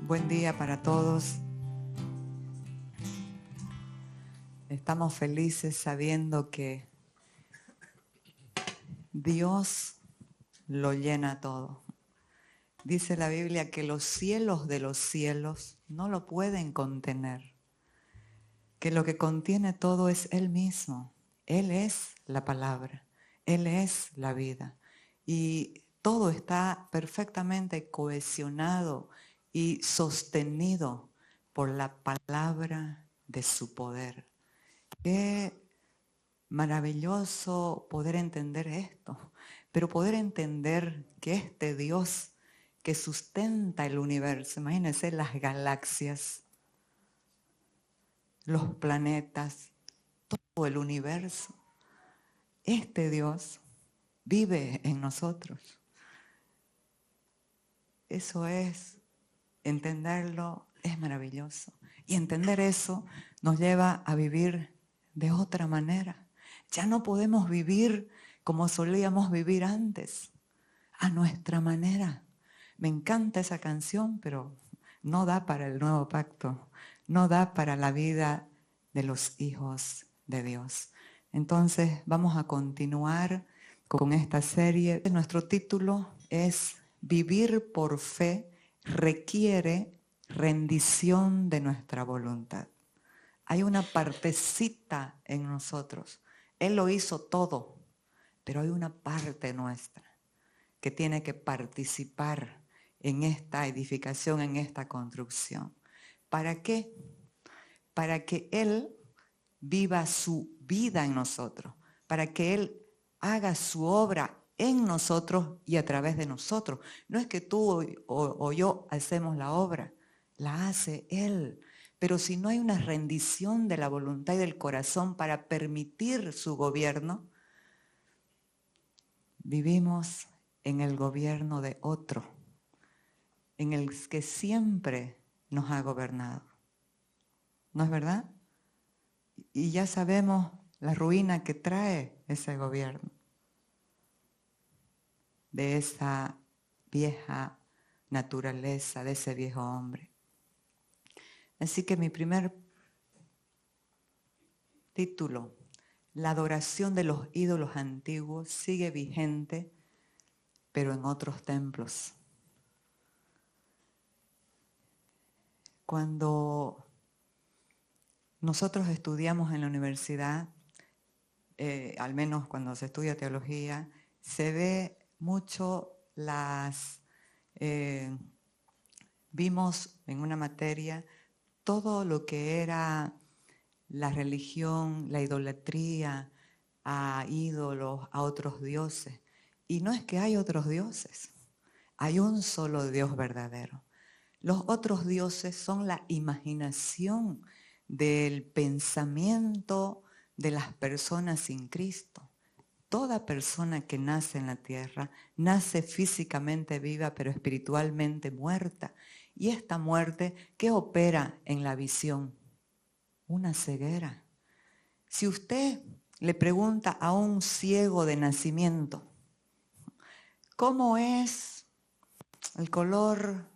Buen día para todos. Estamos felices sabiendo que Dios lo llena todo. Dice la Biblia que los cielos de los cielos no lo pueden contener, que lo que contiene todo es Él mismo. Él es la palabra, Él es la vida. Y todo está perfectamente cohesionado y sostenido por la palabra de su poder. Qué maravilloso poder entender esto, pero poder entender que este Dios que sustenta el universo, imagínense las galaxias, los planetas, todo el universo, este Dios vive en nosotros. Eso es, entenderlo es maravilloso. Y entender eso nos lleva a vivir de otra manera. Ya no podemos vivir como solíamos vivir antes, a nuestra manera. Me encanta esa canción, pero no da para el nuevo pacto, no da para la vida de los hijos de Dios. Entonces vamos a continuar con esta serie. Nuestro título es Vivir por fe requiere rendición de nuestra voluntad. Hay una partecita en nosotros. Él lo hizo todo, pero hay una parte nuestra que tiene que participar en esta edificación, en esta construcción. ¿Para qué? Para que Él viva su vida en nosotros, para que Él haga su obra en nosotros y a través de nosotros. No es que tú o yo hacemos la obra, la hace Él. Pero si no hay una rendición de la voluntad y del corazón para permitir su gobierno, vivimos en el gobierno de otro, en el que siempre nos ha gobernado. ¿No es verdad? Y ya sabemos la ruina que trae ese gobierno de esa vieja naturaleza, de ese viejo hombre. Así que mi primer título, la adoración de los ídolos antiguos, sigue vigente, pero en otros templos. Cuando nosotros estudiamos en la universidad, al menos cuando se estudia teología, se ve mucho vimos en una materia todo lo que era la religión, la idolatría a ídolos, a otros dioses. Y no es que hay otros dioses, hay un solo Dios verdadero. Los otros dioses son la imaginación del pensamiento de las personas sin Cristo. Toda persona que nace en la tierra nace físicamente viva, pero espiritualmente muerta. Y esta muerte, ¿qué opera en la visión? Una ceguera. Si usted le pregunta a un ciego de nacimiento, ¿cómo es el color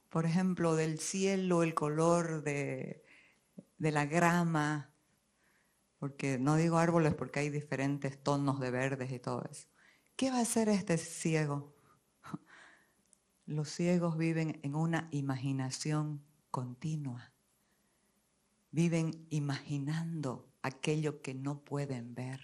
por ejemplo, del cielo, el color de la grama? Porque no digo árboles porque hay diferentes tonos de verdes y todo eso. ¿Qué va a hacer este ciego? Los ciegos viven en una imaginación continua. Viven imaginando aquello que no pueden ver.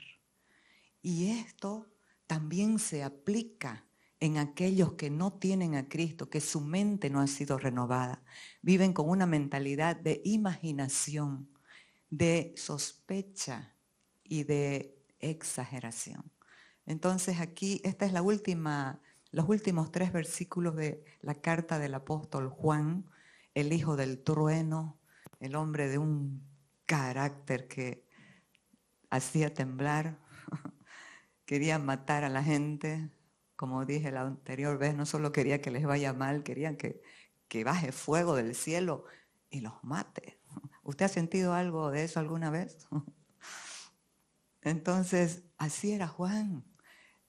Y esto también se aplica en aquellos que no tienen a Cristo, que su mente no ha sido renovada. Viven con una mentalidad de imaginación, de sospecha y de exageración. Entonces aquí, esta es los últimos 3 versículos de la carta del apóstol Juan, el hijo del trueno, el hombre de un carácter que hacía temblar, quería matar a la gente. Como dije la anterior vez, no solo quería que les vaya mal, querían que baje fuego del cielo y los mate. ¿Usted ha sentido algo de eso alguna vez? Entonces, así era Juan.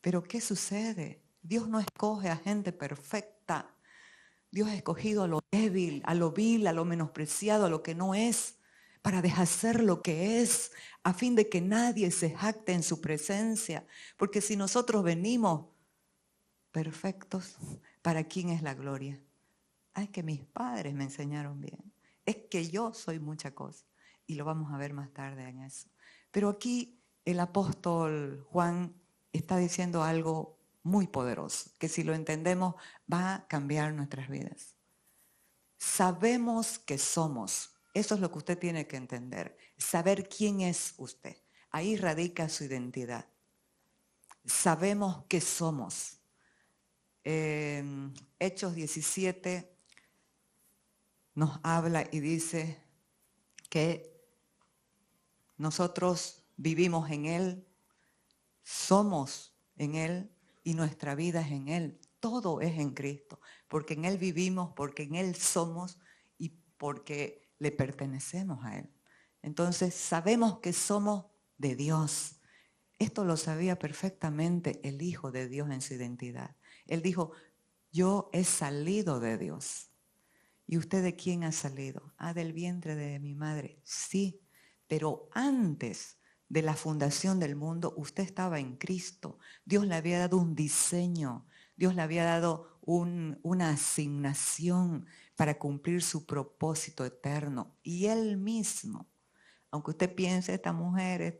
Pero ¿qué sucede? Dios no escoge a gente perfecta. Dios ha escogido a lo débil, a lo vil, a lo menospreciado, a lo que no es, para deshacer lo que es, a fin de que nadie se jacte en su presencia. Porque si nosotros venimos perfectos, ¿para quién es la gloria? Es que mis padres me enseñaron bien. Es que yo soy mucha cosa. Y lo vamos a ver más tarde en eso. Pero aquí el apóstol Juan está diciendo algo muy poderoso, que si lo entendemos va a cambiar nuestras vidas. Sabemos que somos. Eso es lo que usted tiene que entender. Saber quién es usted. Ahí radica su identidad. Sabemos que somos. Hechos 17 nos habla y dice que nosotros vivimos en Él, somos en Él y nuestra vida es en Él. Todo es en Cristo, porque en Él vivimos, porque en Él somos y porque le pertenecemos a Él. Entonces sabemos que somos de Dios. Esto lo sabía perfectamente el Hijo de Dios en su identidad. Él dijo, yo he salido de Dios. ¿Y usted de quién ha salido? Ah, del vientre de mi madre. Sí, pero antes de la fundación del mundo, usted estaba en Cristo. Dios le había dado un diseño, Dios le había dado una asignación para cumplir su propósito eterno. Y Él mismo, aunque usted piense, esta mujer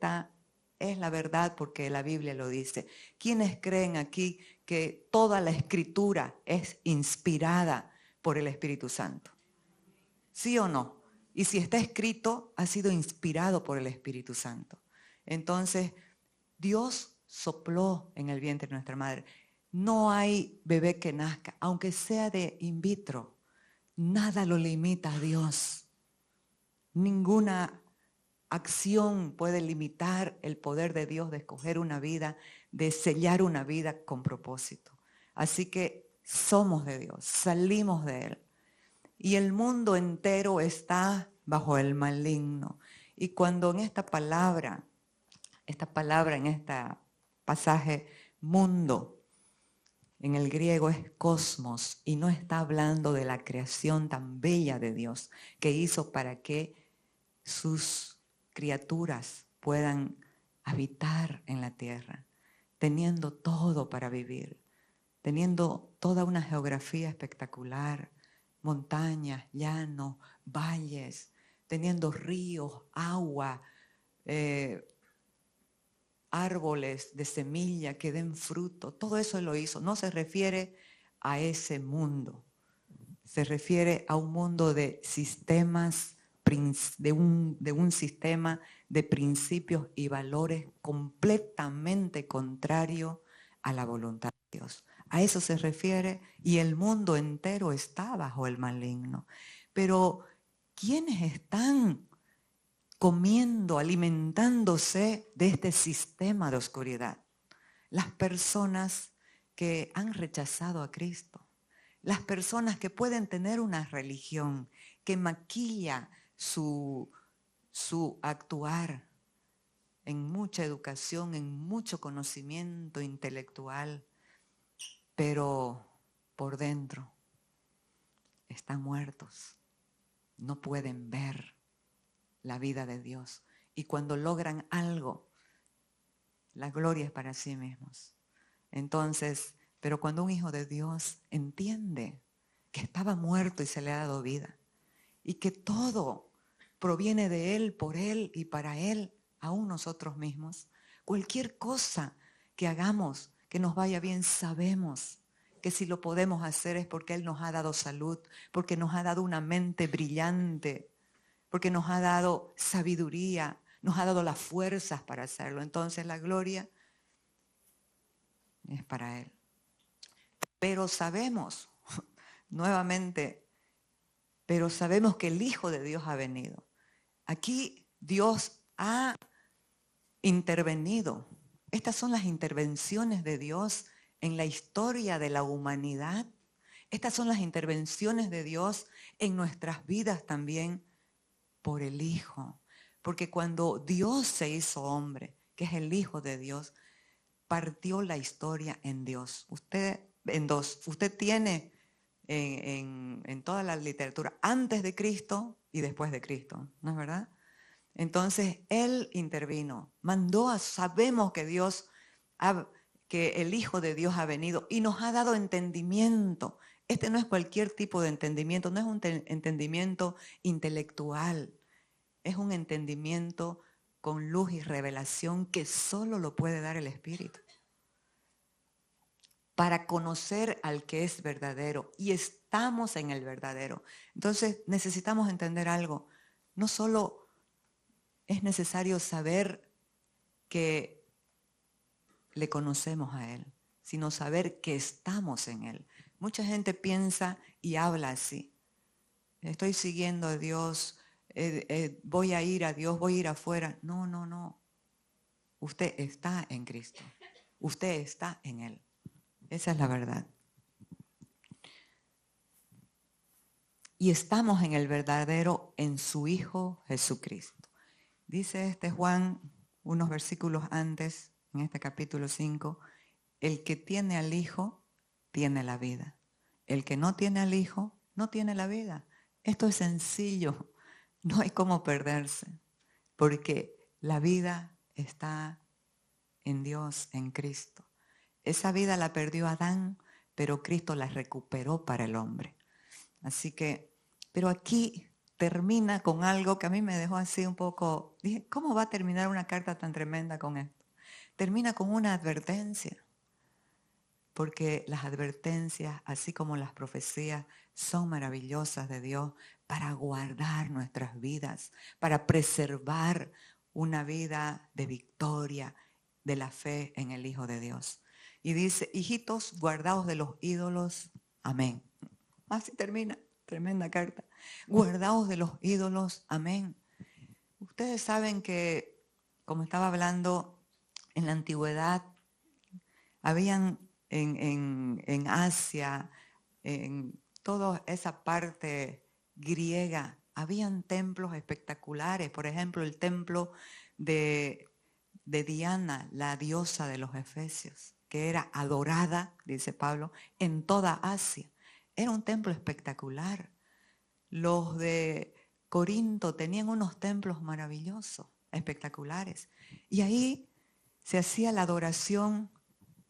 es la verdad porque la Biblia lo dice. ¿Quiénes creen aquí que toda la escritura es inspirada por el Espíritu Santo? ¿Sí o no? Y si está escrito, ha sido inspirado por el Espíritu Santo. Entonces, Dios sopló en el vientre de nuestra madre. No hay bebé que nazca, aunque sea de in vitro. Nada lo limita a Dios. Ninguna acción puede limitar el poder de Dios de escoger una vida, de sellar una vida con propósito. Así que somos de Dios, salimos de Él. Y el mundo entero está bajo el maligno. Y cuando en esta palabra en este pasaje, mundo, en el griego es cosmos, y no está hablando de la creación tan bella de Dios que hizo para que sus criaturas puedan habitar en la tierra, teniendo todo para vivir, teniendo toda una geografía espectacular, montañas, llanos, valles, teniendo ríos, agua, árboles de semilla que den fruto. Todo eso lo hizo. No se refiere a ese mundo. Se refiere a un mundo de sistemas, de un sistema de principios y valores completamente contrario a la voluntad de Dios. A eso se refiere, y el mundo entero está bajo el maligno. Pero ¿quiénes están comiendo, alimentándose de este sistema de oscuridad? Las personas que han rechazado a Cristo. Las personas que pueden tener una religión que maquilla su actuar en mucha educación, en mucho conocimiento intelectual, pero por dentro están muertos, no pueden ver la vida de Dios. Y cuando logran algo, la gloria es para sí mismos. Entonces, pero cuando un hijo de Dios entiende que estaba muerto y se le ha dado vida, y que todo proviene de Él, por Él y para Él, aún nosotros mismos, cualquier cosa que hagamos que nos vaya bien, sabemos que si lo podemos hacer es porque Él nos ha dado salud, porque nos ha dado una mente brillante, porque nos ha dado sabiduría, nos ha dado las fuerzas para hacerlo. Entonces la gloria es para Él. Pero sabemos, nuevamente, pero sabemos que el Hijo de Dios ha venido. Aquí Dios ha intervenido. Estas son las intervenciones de Dios en la historia de la humanidad. Estas son las intervenciones de Dios en nuestras vidas también por el Hijo. Porque cuando Dios se hizo hombre, que es el Hijo de Dios, partió la historia en Dios. En dos. Usted tiene en toda la literatura, antes de Cristo y después de Cristo, ¿no es verdad? Entonces, Él intervino, sabemos que que el Hijo de Dios ha venido y nos ha dado entendimiento. Este no es cualquier tipo de entendimiento, no es un entendimiento intelectual, es un entendimiento con luz y revelación que solo lo puede dar el Espíritu. Para conocer al que es verdadero, y estamos en el verdadero. Entonces necesitamos entender algo. No solo es necesario saber que le conocemos a Él, sino saber que estamos en Él. Mucha gente piensa y habla así. Estoy siguiendo a Dios, voy a ir a Dios, voy a ir afuera. No, no, no. Usted está en Cristo. Usted está en Él. Esa es la verdad. Y estamos en el verdadero, en su Hijo Jesucristo. Dice Juan, unos versículos antes, en este capítulo 5, el que tiene al Hijo, tiene la vida. El que no tiene al Hijo, no tiene la vida. Esto es sencillo, no hay cómo perderse, porque la vida está en Dios, en Cristo. Esa vida la perdió Adán, pero Cristo la recuperó para el hombre. Así que, pero aquí termina con algo que a mí me dejó así un poco, dije, ¿cómo va a terminar una carta tan tremenda con esto? Termina con una advertencia, porque las advertencias, así como las profecías, son maravillosas de Dios para guardar nuestras vidas, para preservar una vida de victoria, de la fe en el Hijo de Dios. Y dice, hijitos, guardaos de los ídolos. Amén. Así termina, tremenda carta. Guardaos de los ídolos. Amén. Ustedes saben que, como estaba hablando, en la antigüedad, habían en Asia, en toda esa parte griega, habían templos espectaculares. Por ejemplo, el templo de Diana, la diosa de los efesios, que era adorada, dice Pablo, en toda Asia. Era un templo espectacular. Los de Corinto tenían unos templos maravillosos, espectaculares. Y ahí se hacía la adoración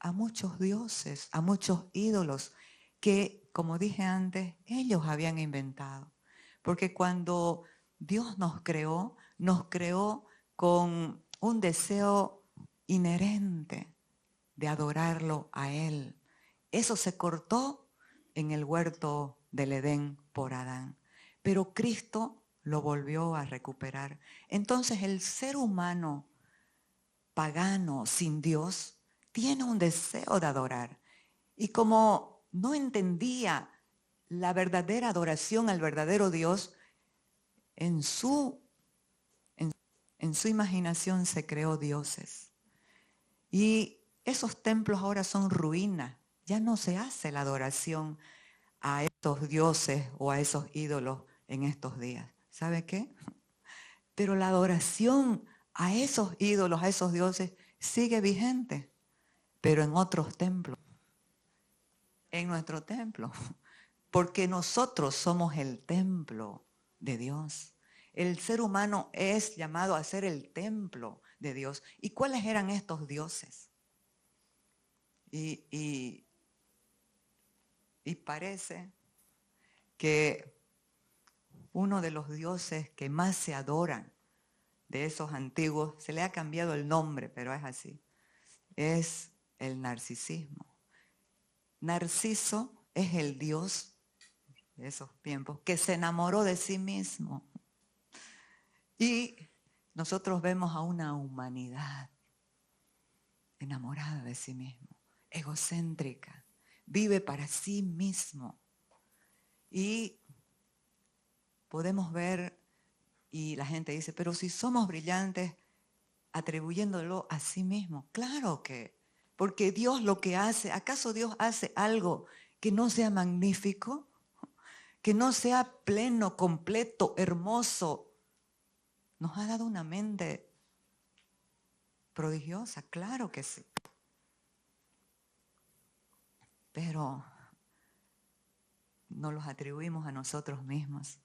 a muchos dioses, a muchos ídolos que, como dije antes, ellos habían inventado. Porque cuando Dios nos creó con un deseo inherente de adorarlo a Él. Eso se cortó en el huerto del Edén por Adán. Pero Cristo lo volvió a recuperar. Entonces el ser humano pagano, sin Dios, tiene un deseo de adorar. Y como no entendía la verdadera adoración al verdadero Dios, en su imaginación se creó dioses. Y esos templos ahora son ruinas. Ya no se hace la adoración a estos dioses o a esos ídolos en estos días. ¿Sabe qué? Pero la adoración a esos ídolos, a esos dioses, sigue vigente, pero en otros templos, en nuestro templo, porque nosotros somos el templo de Dios. El ser humano es llamado a ser el templo de Dios. ¿Y cuáles eran estos dioses? Y parece que uno de los dioses que más se adoran de esos antiguos, se le ha cambiado el nombre, pero es así, es el narcisismo. Narciso es el dios de esos tiempos que se enamoró de sí mismo. Y nosotros vemos a una humanidad enamorada de sí mismo, egocéntrica, vive para sí mismo. Y podemos ver, y la gente dice, pero si somos brillantes atribuyéndolo a sí mismo. Claro que, porque Dios lo que hace, ¿acaso Dios hace algo que no sea magnífico? Que no sea pleno, completo, hermoso. Nos ha dado una mente prodigiosa, claro que sí. Pero nos los atribuimos a nosotros mismos,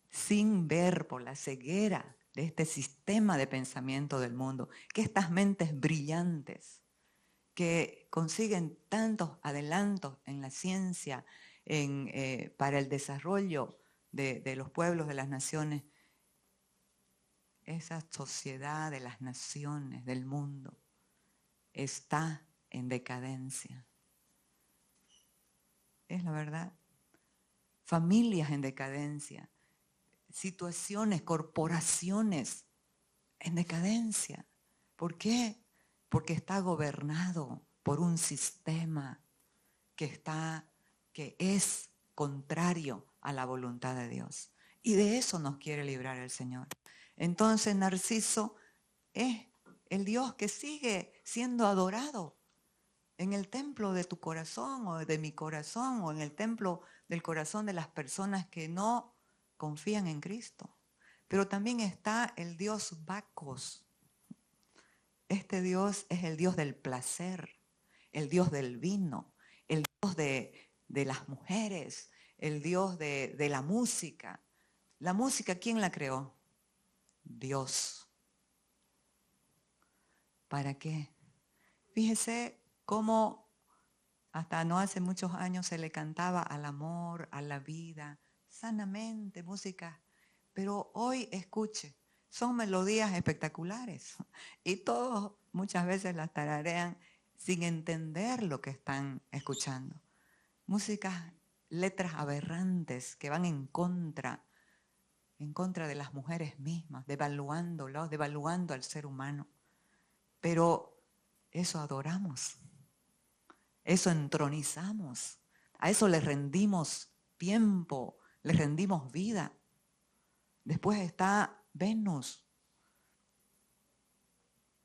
sin ver por la ceguera de este sistema de pensamiento del mundo, que estas mentes brillantes que consiguen tantos adelantos en la ciencia, para el desarrollo de los pueblos, de las naciones, esa sociedad de las naciones, del mundo, está en decadencia. Es la verdad. Familias en decadencia, situaciones, corporaciones en decadencia. ¿Por qué? Porque está gobernado por un sistema que es contrario a la voluntad de Dios. Y de eso nos quiere librar el Señor. Entonces Narciso es el Dios que sigue siendo adorado en el templo de tu corazón o de mi corazón o en el templo del corazón de las personas que no confían en Cristo. Pero también está el Dios Bacos. Este Dios es el Dios del placer, el Dios del vino, el Dios de las mujeres, el Dios de la música. La música, ¿quién la creó? Dios. ¿Para qué? Fíjese cómo hasta no hace muchos años se le cantaba al amor, a la vida, sanamente, música. Pero hoy escuche, son melodías espectaculares y todos muchas veces las tararean sin entender lo que están escuchando. Músicas, letras aberrantes que van en contra de las mujeres mismas, devaluando al ser humano. Pero eso adoramos, eso entronizamos, a eso le rendimos tiempo, le rendimos vida. Después está Venus,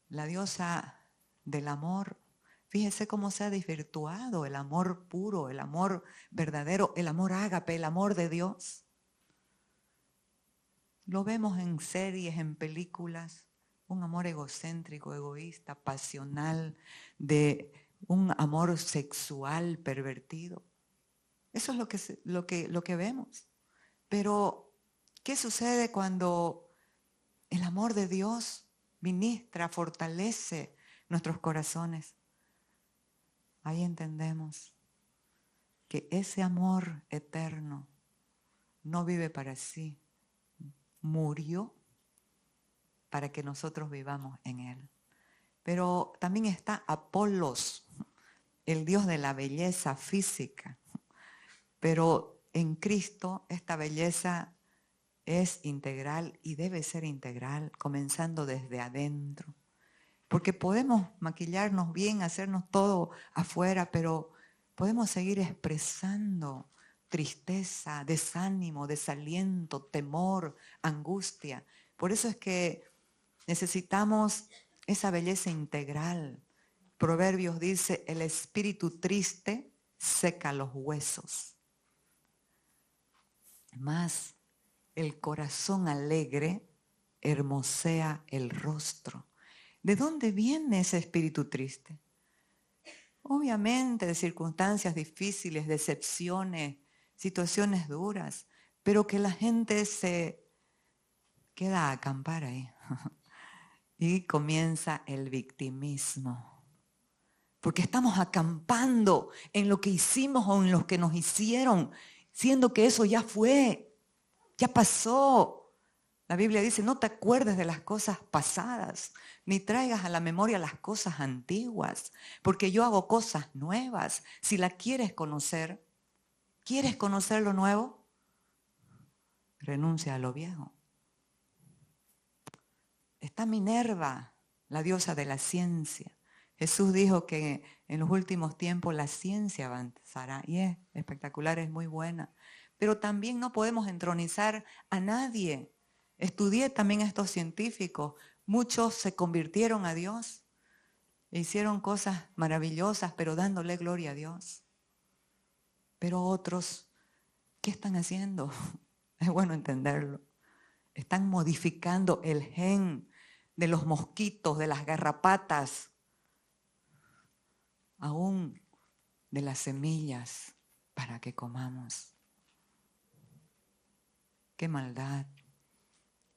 la diosa del amor. Fíjese cómo se ha desvirtuado el amor puro, el amor verdadero, el amor ágape, el amor de Dios. Lo vemos en series, en películas, un amor egocéntrico, egoísta, pasional, de un amor sexual pervertido. Eso es lo que vemos. Pero, ¿qué sucede cuando el amor de Dios ministra, fortalece nuestros corazones? Ahí entendemos que ese amor eterno no vive para sí, murió para que nosotros vivamos en él. Pero también está Apolos, el dios de la belleza física. Pero en Cristo esta belleza es integral y debe ser integral, comenzando desde adentro. Porque podemos maquillarnos bien, hacernos todo afuera, pero podemos seguir expresando tristeza, desánimo, desaliento, temor, angustia. Por eso es que necesitamos esa belleza integral. Proverbios dice, el espíritu triste seca los huesos. Más el corazón alegre hermosea el rostro. ¿De dónde viene ese espíritu triste? Obviamente de circunstancias difíciles, decepciones, situaciones duras, pero que la gente se queda a acampar ahí. Y comienza el victimismo. Porque estamos acampando en lo que hicimos o en lo que nos hicieron, siendo que eso ya fue, ya pasó. La Biblia dice, no te acuerdes de las cosas pasadas, ni traigas a la memoria las cosas antiguas, porque yo hago cosas nuevas. Si la ¿quieres conocer lo nuevo? Renuncia a lo viejo. Está Minerva, la diosa de la ciencia. Jesús dijo que en los últimos tiempos la ciencia avanzará y es espectacular, es muy buena. Pero también no podemos entronizar a nadie. Estudié también a estos científicos. Muchos se convirtieron a Dios e hicieron cosas maravillosas, pero dándole gloria a Dios. Pero otros, ¿qué están haciendo? Es bueno entenderlo. Están modificando el gen de los mosquitos, de las garrapatas, aún de las semillas para que comamos. qué maldad.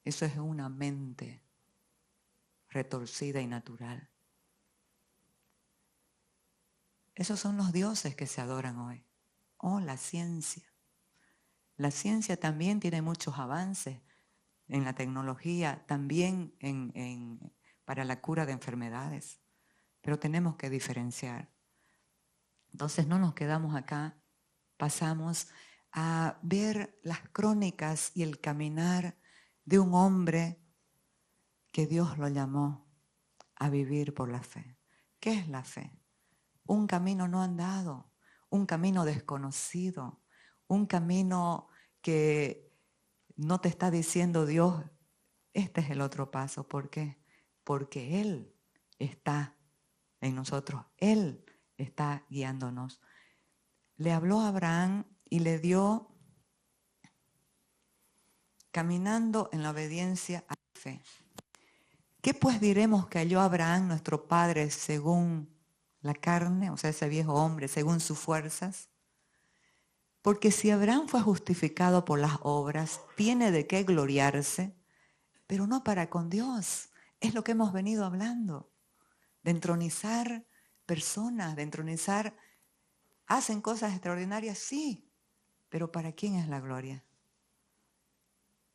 Eso es una mente retorcida y natural. Esos son los dioses que se adoran hoy. Oh, la ciencia. La ciencia también tiene muchos avances en la tecnología, también para la cura de enfermedades. Pero tenemos que diferenciar. Entonces no nos quedamos acá, pasamos a ver las crónicas y el caminar de un hombre que Dios lo llamó a vivir por la fe. ¿Qué es la fe? Un camino no andado, un camino desconocido, un camino que no te está diciendo Dios, este es el otro paso. ¿Por qué? Porque Él está en nosotros, Él está guiándonos. Le habló a Abraham y le dio caminando en la obediencia a la fe. ¿Qué pues diremos que halló Abraham, nuestro padre, según la carne, o sea, ese viejo hombre, según sus fuerzas? Porque si Abraham fue justificado por las obras, tiene de qué gloriarse, pero no para con Dios. Es lo que hemos venido hablando, de entronizar personas, de entronizar, hacen cosas extraordinarias, sí, pero ¿para quién es la gloria?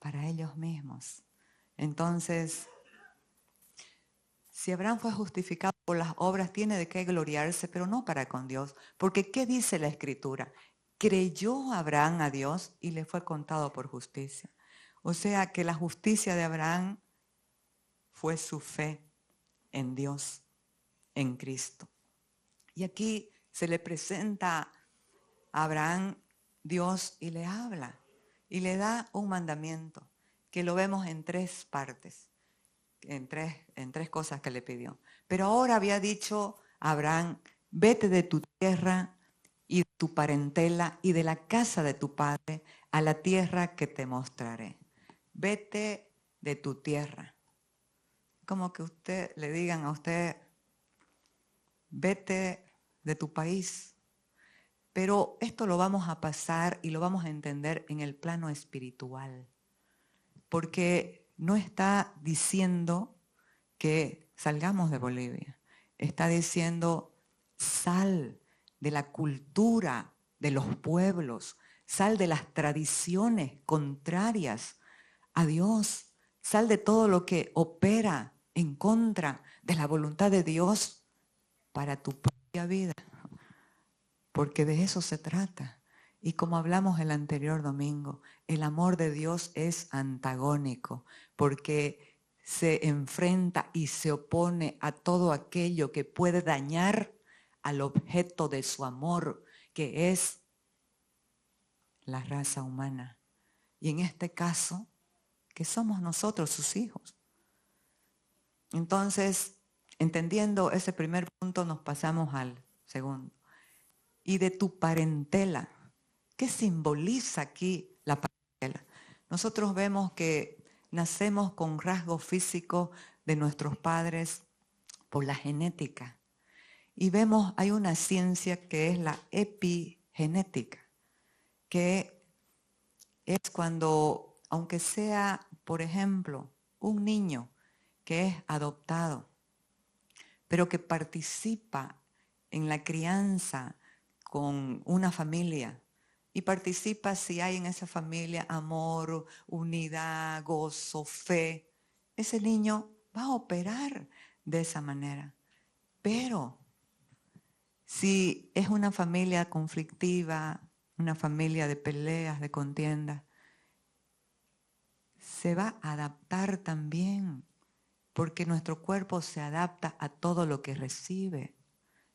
Para ellos mismos. Entonces, si Abraham fue justificado por las obras, tiene de qué gloriarse, pero no para con Dios. Porque ¿qué dice la Escritura? Creyó Abraham a Dios y le fue contado por justicia. O sea que la justicia de Abraham fue su fe en Dios, en Cristo. Y aquí se le presenta a Abraham Dios y le habla y le da un mandamiento que lo vemos en tres partes. En tres cosas que le pidió. Pero ahora había dicho a Abraham, vete de tu tierra y de tu parentela y de la casa de tu padre a la tierra que te mostraré. Vete de tu tierra. Como que usted le digan a usted, vete de tu país. Pero esto lo vamos a pasar y lo vamos a entender en el plano espiritual. Porque no está diciendo que salgamos de Bolivia. Está diciendo, sal de la cultura de los pueblos, sal de las tradiciones contrarias a Dios, sal de todo lo que opera en contra de la voluntad de Dios para tu propia vida, porque de eso se trata. Y como hablamos el anterior domingo, el amor de Dios es antagónico, porque se enfrenta y se opone a todo aquello que puede dañar al objeto de su amor, que es la raza humana. Y en este caso, que somos nosotros sus hijos. Entonces, entendiendo ese primer punto, nos pasamos al segundo. Y de tu parentela. ¿Qué simboliza aquí la parentela? Nosotros vemos que nacemos con rasgos físicos de nuestros padres por la genética. Y vemos, hay una ciencia que es la epigenética, que es cuando, aunque sea, por ejemplo, un niño que es adoptado, pero que participa en la crianza con una familia, y participa si hay en esa familia amor, unidad, gozo, fe, ese niño va a operar de esa manera. Pero si es una familia conflictiva, una familia de peleas, de contiendas, se va a adaptar también, porque nuestro cuerpo se adapta a todo lo que recibe.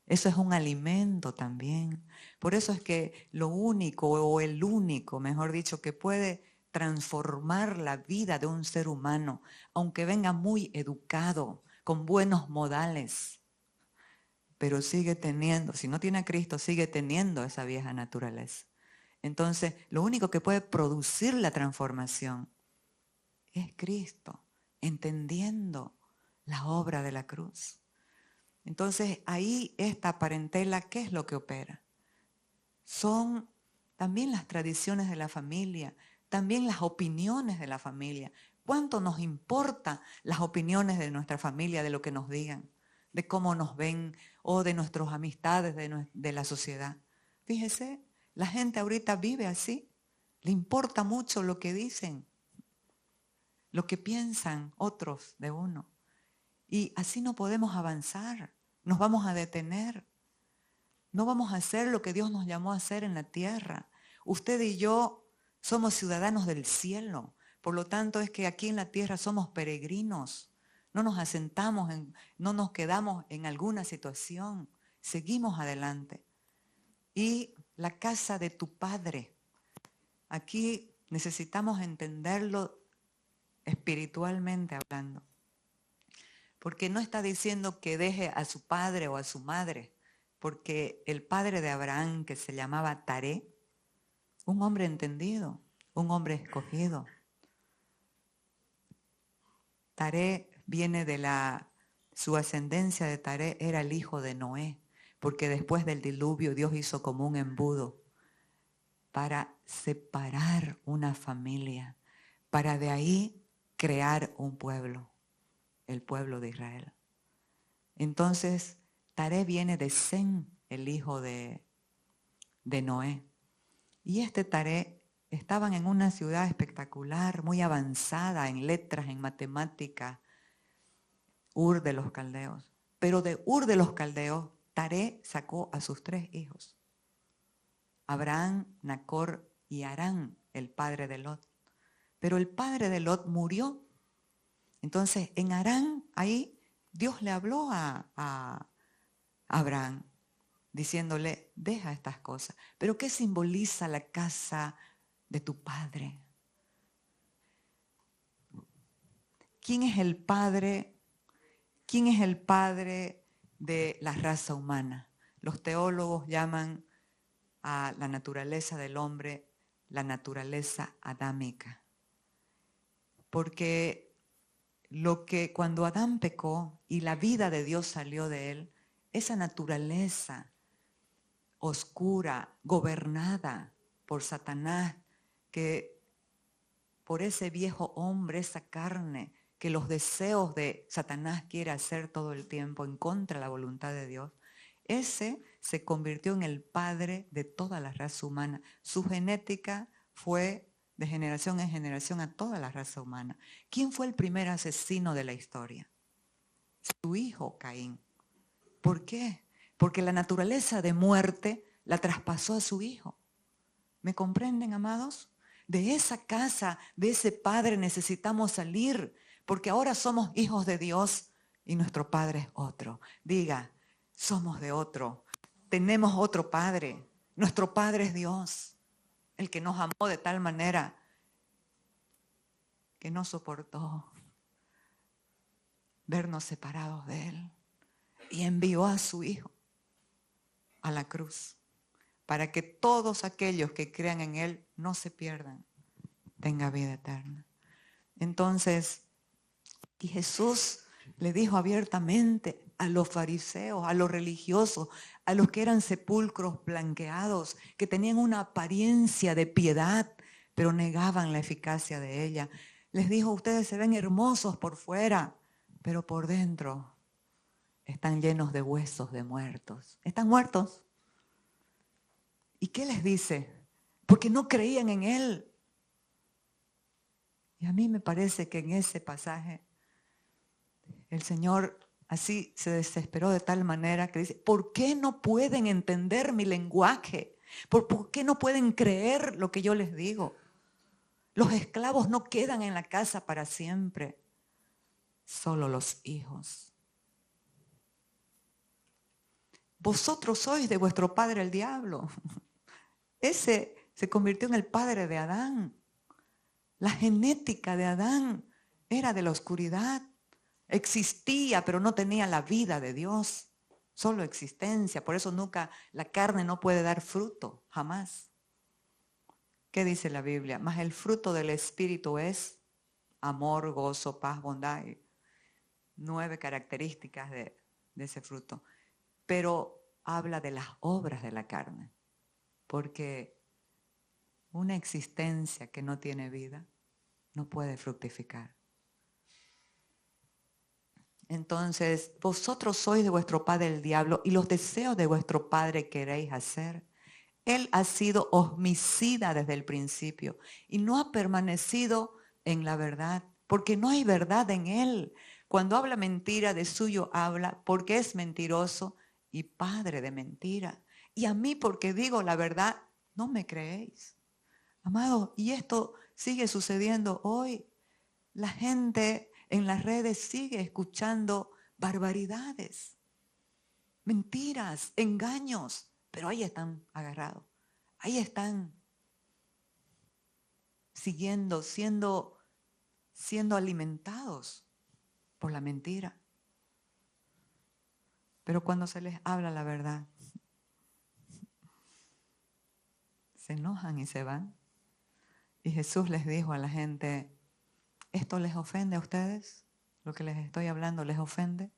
Eso es un alimento también. Por eso es que lo único, o el único, mejor dicho, que puede transformar la vida de un ser humano, aunque venga muy educado, con buenos modales, pero sigue teniendo, si no tiene a Cristo, sigue teniendo esa vieja naturaleza. Entonces, lo único que puede producir la transformación es Cristo, entendiendo la obra de la cruz. Entonces, ahí esta parentela, ¿qué es lo que opera? Son también las tradiciones de la familia, también las opiniones de la familia. ¿Cuánto nos importan las opiniones de nuestra familia, de lo que nos digan, de cómo nos ven o de nuestras amistades, de la sociedad? Fíjese, la gente ahorita vive así. Le importa mucho lo que dicen, lo que piensan otros de uno. Y así no podemos avanzar, nos vamos a detener. No vamos a hacer lo que Dios nos llamó a hacer en la tierra. Usted y yo somos ciudadanos del cielo. Por lo tanto, es que aquí en la tierra somos peregrinos. No nos asentamos, no nos quedamos en alguna situación. Seguimos adelante. Y la casa de tu Padre. Aquí necesitamos entenderlo espiritualmente hablando. Porque no está diciendo que deje a su padre o a su madre. Porque el padre de Abraham, que se llamaba Taré, un hombre entendido, un hombre escogido. Taré viene su ascendencia de Taré era el hijo de Noé, porque después del diluvio Dios hizo como un embudo para separar una familia, para de ahí crear un pueblo, el pueblo de Israel. Entonces, Taré viene de Sem, el hijo de Noé. Y este Taré estaban en una ciudad espectacular, muy avanzada en letras, en matemáticas, Ur de los Caldeos. Pero de Ur de los Caldeos, Taré sacó a sus 3 hijos. Abraham, Nacor y Harán, el padre de Lot. Pero el padre de Lot murió. Entonces, en Harán, ahí Dios le habló a Abraham, diciéndole, deja estas cosas. Pero ¿qué simboliza la casa de tu padre? ¿Quién es el padre? ¿Quién es el padre de la raza humana? Los teólogos llaman a la naturaleza del hombre la naturaleza adámica. Porque cuando Adán pecó y la vida de Dios salió de él, esa naturaleza oscura, gobernada por Satanás, que por ese viejo hombre, esa carne, que los deseos de Satanás quiere hacer todo el tiempo en contra de la voluntad de Dios, ese se convirtió en el padre de toda la raza humana. Su genética fue de generación en generación a toda la raza humana. ¿Quién fue el primer asesino de la historia? Su hijo Caín. ¿Por qué? Porque la naturaleza de muerte la traspasó a su hijo. ¿Me comprenden, amados? De esa casa, de ese padre necesitamos salir, porque ahora somos hijos de Dios y nuestro padre es otro. Diga, somos de otro, tenemos otro padre, nuestro padre es Dios, el que nos amó de tal manera que no soportó vernos separados de Él y envió a su Hijo a la cruz para que todos aquellos que crean en Él no se pierdan, tenga vida eterna. Entonces, y Jesús le dijo abiertamente a los fariseos, a los religiosos, a los que eran sepulcros blanqueados, que tenían una apariencia de piedad, pero negaban la eficacia de ella. Les dijo, ustedes se ven hermosos por fuera, pero por dentro están llenos de huesos de muertos. ¿Están muertos? ¿Y qué les dice? Porque no creían en Él. Y a mí me parece que en ese pasaje el Señor así se desesperó de tal manera que dice, ¿por qué no pueden entender mi lenguaje? ¿Por qué no pueden creer lo que yo les digo? Los esclavos no quedan en la casa para siempre, solo los hijos. Vosotros sois de vuestro padre el diablo. Ese se convirtió en el padre de Adán. La genética de Adán era de la oscuridad. Existía, pero no tenía la vida de Dios. Solo existencia. Por eso nunca, la carne no puede dar fruto, jamás. ¿Qué dice la Biblia? Mas el fruto del Espíritu es amor, gozo, paz, bondad. 9 características de ese fruto. Pero habla de las obras de la carne. Porque Una existencia que no tiene vida no puede fructificar. Entonces, vosotros sois de vuestro padre el diablo y los deseos de vuestro padre queréis hacer. Él ha sido homicida desde el principio y no ha permanecido en la verdad, porque no hay verdad en él. Cuando habla mentira, de suyo habla, porque es mentiroso y padre de mentira. Y a mí, porque digo la verdad, no me creéis. Amado, y esto sigue sucediendo hoy. La gente en las redes sigue escuchando barbaridades, mentiras, engaños, pero ahí están agarrados, ahí están siguiendo, siendo alimentados por la mentira. Pero cuando se les habla la verdad, se enojan y se van. Y Jesús les dijo a la gente, ¿esto les ofende a ustedes? ¿Lo que les estoy hablando les ofende?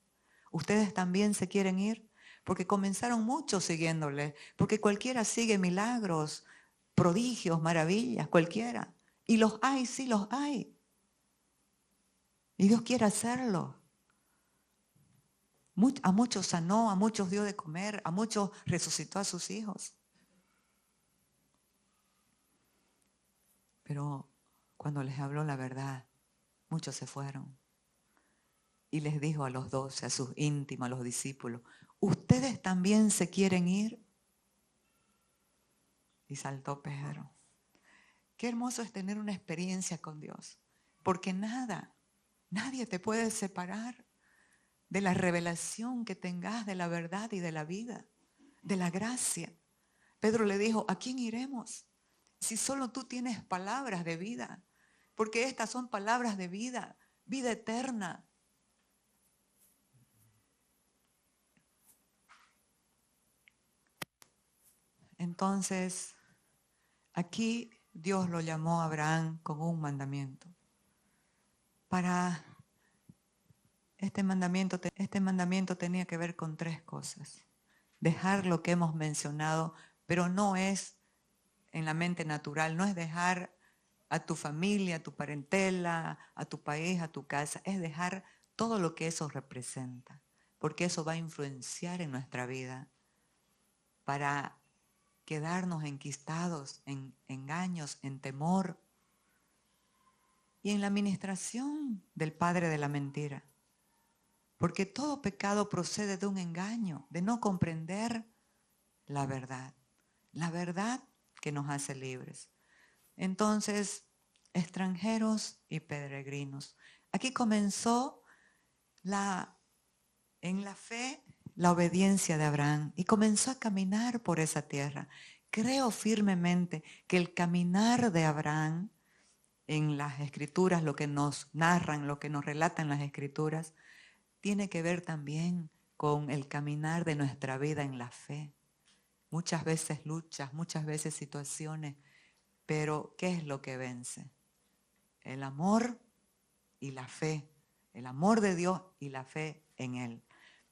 ¿Ustedes también se quieren ir? Porque comenzaron muchos siguiéndole, porque cualquiera sigue milagros, prodigios, maravillas, cualquiera. Y los hay, sí los hay. Y Dios quiere hacerlo. A muchos sanó, a muchos dio de comer, a muchos resucitó a sus hijos. Pero cuando les habló la verdad, muchos se fueron. Y les dijo a los 12, a sus íntimos, a los discípulos, ¿ustedes también se quieren ir? Y saltó Pedro. Qué hermoso es tener una experiencia con Dios, porque nadie te puede separar de la revelación que tengas de la verdad y de la vida, de la gracia. Pedro le dijo, ¿a quién iremos? Si solo tú tienes palabras de vida, porque estas son palabras de vida, vida eterna. Entonces, aquí Dios lo llamó a Abraham con un mandamiento. Este mandamiento tenía que ver con 3 cosas. Dejar lo que hemos mencionado, pero no es en la mente natural, no es dejar a tu familia, a tu parentela, a tu país, a tu casa, es dejar todo lo que eso representa, porque eso va a influenciar en nuestra vida para quedarnos enquistados en engaños, en temor y en la administración del padre de la mentira. Porque todo pecado procede de un engaño, de no comprender la verdad que nos hace libres. Entonces, extranjeros y peregrinos. Aquí comenzó en la fe la obediencia de Abraham y comenzó a caminar por esa tierra. Creo firmemente que el caminar de Abraham en las escrituras, lo que nos narran, lo que nos relatan las escrituras, tiene que ver también con el caminar de nuestra vida en la fe. Muchas veces luchas, muchas veces situaciones, pero ¿qué es lo que vence? El amor y la fe, el amor de Dios y la fe en Él.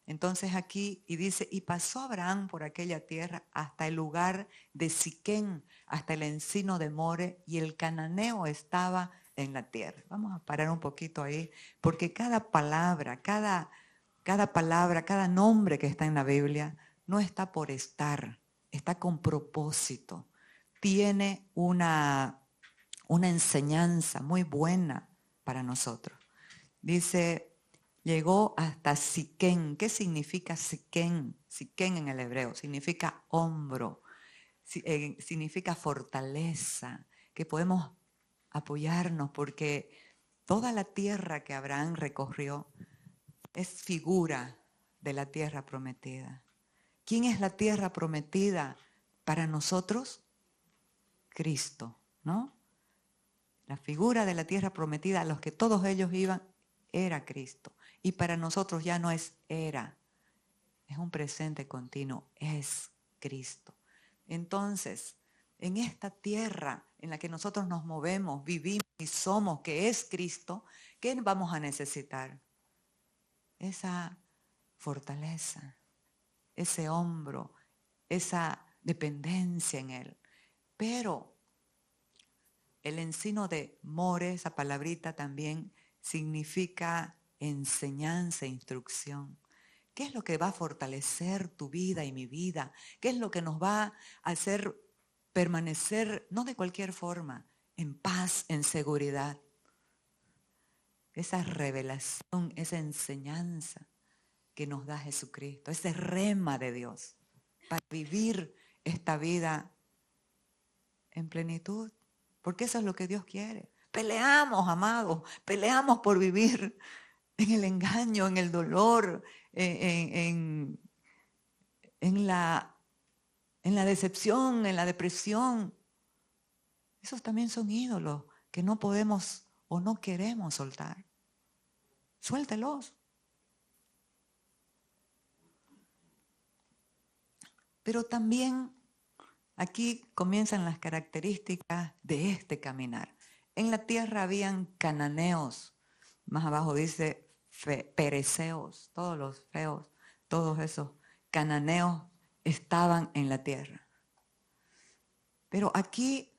Entonces aquí, y dice, y pasó Abraham por aquella tierra hasta el lugar de Siquén, hasta el encino de More, y el cananeo estaba en la tierra. Vamos a parar un poquito ahí, porque cada palabra, cada nombre que está en la Biblia, no está por estar, está con propósito. Tiene una enseñanza muy buena para nosotros. Dice, llegó hasta Siquén. ¿Qué significa Siquén? Siquén en el hebreo significa hombro, significa fortaleza, que podemos apoyarnos porque toda la tierra que Abraham recorrió es figura de la tierra prometida. ¿Quién es la tierra prometida para nosotros? Cristo, ¿no? La figura de la tierra prometida a los que todos ellos iban era Cristo. Y para nosotros ya no es era, es un presente continuo, es Cristo. Entonces, en esta tierra en la que nosotros nos movemos, vivimos y somos, que es Cristo, ¿qué vamos a necesitar? Esa fortaleza, ese hombro, esa dependencia en Él. Pero El encino de More, esa palabrita también significa enseñanza, instrucción. ¿Qué es lo que va a fortalecer tu vida y mi vida? ¿Qué es lo que nos va a hacer permanecer, no de cualquier forma, en paz, en seguridad? Esa revelación, esa enseñanza que nos da Jesucristo, ese rema de Dios para vivir esta vida en plenitud, porque eso es lo que Dios quiere. Peleamos, amados, peleamos por vivir en el engaño, en el dolor, en la decepción, en la depresión. Esos también son ídolos que no podemos o no queremos soltar. Suéltelos. Pero también aquí comienzan las características de este caminar. En la tierra habían cananeos, más abajo dice pereceos, todos los feos, todos esos cananeos estaban en la tierra. Pero aquí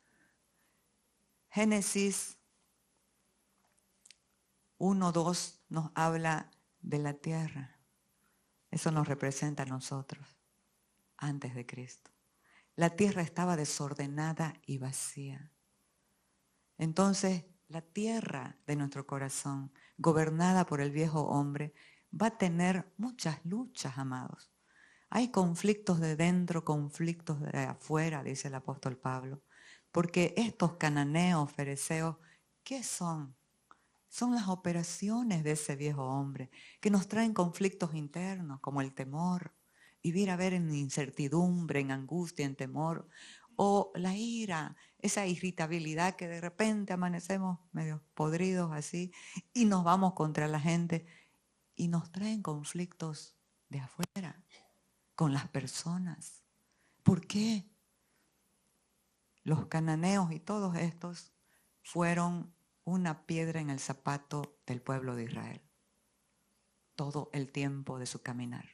Génesis 1:2 nos habla de la tierra. Eso nos representa a nosotros antes de Cristo. La tierra estaba desordenada y vacía. Entonces, la tierra de nuestro corazón, gobernada por el viejo hombre, va a tener muchas luchas, amados. Hay conflictos de dentro, conflictos de afuera, dice el apóstol Pablo. Porque estos cananeos, fereceos, ¿qué son? Son las operaciones de ese viejo hombre que nos traen conflictos internos, como el temor, vivir a ver en incertidumbre, en angustia, en temor, o la ira, esa irritabilidad que de repente amanecemos medio podridos así y nos vamos contra la gente y nos traen conflictos de afuera con las personas. ¿Por qué? Los cananeos y todos estos fueron una piedra en el zapato del pueblo de Israel todo el tiempo de su caminar.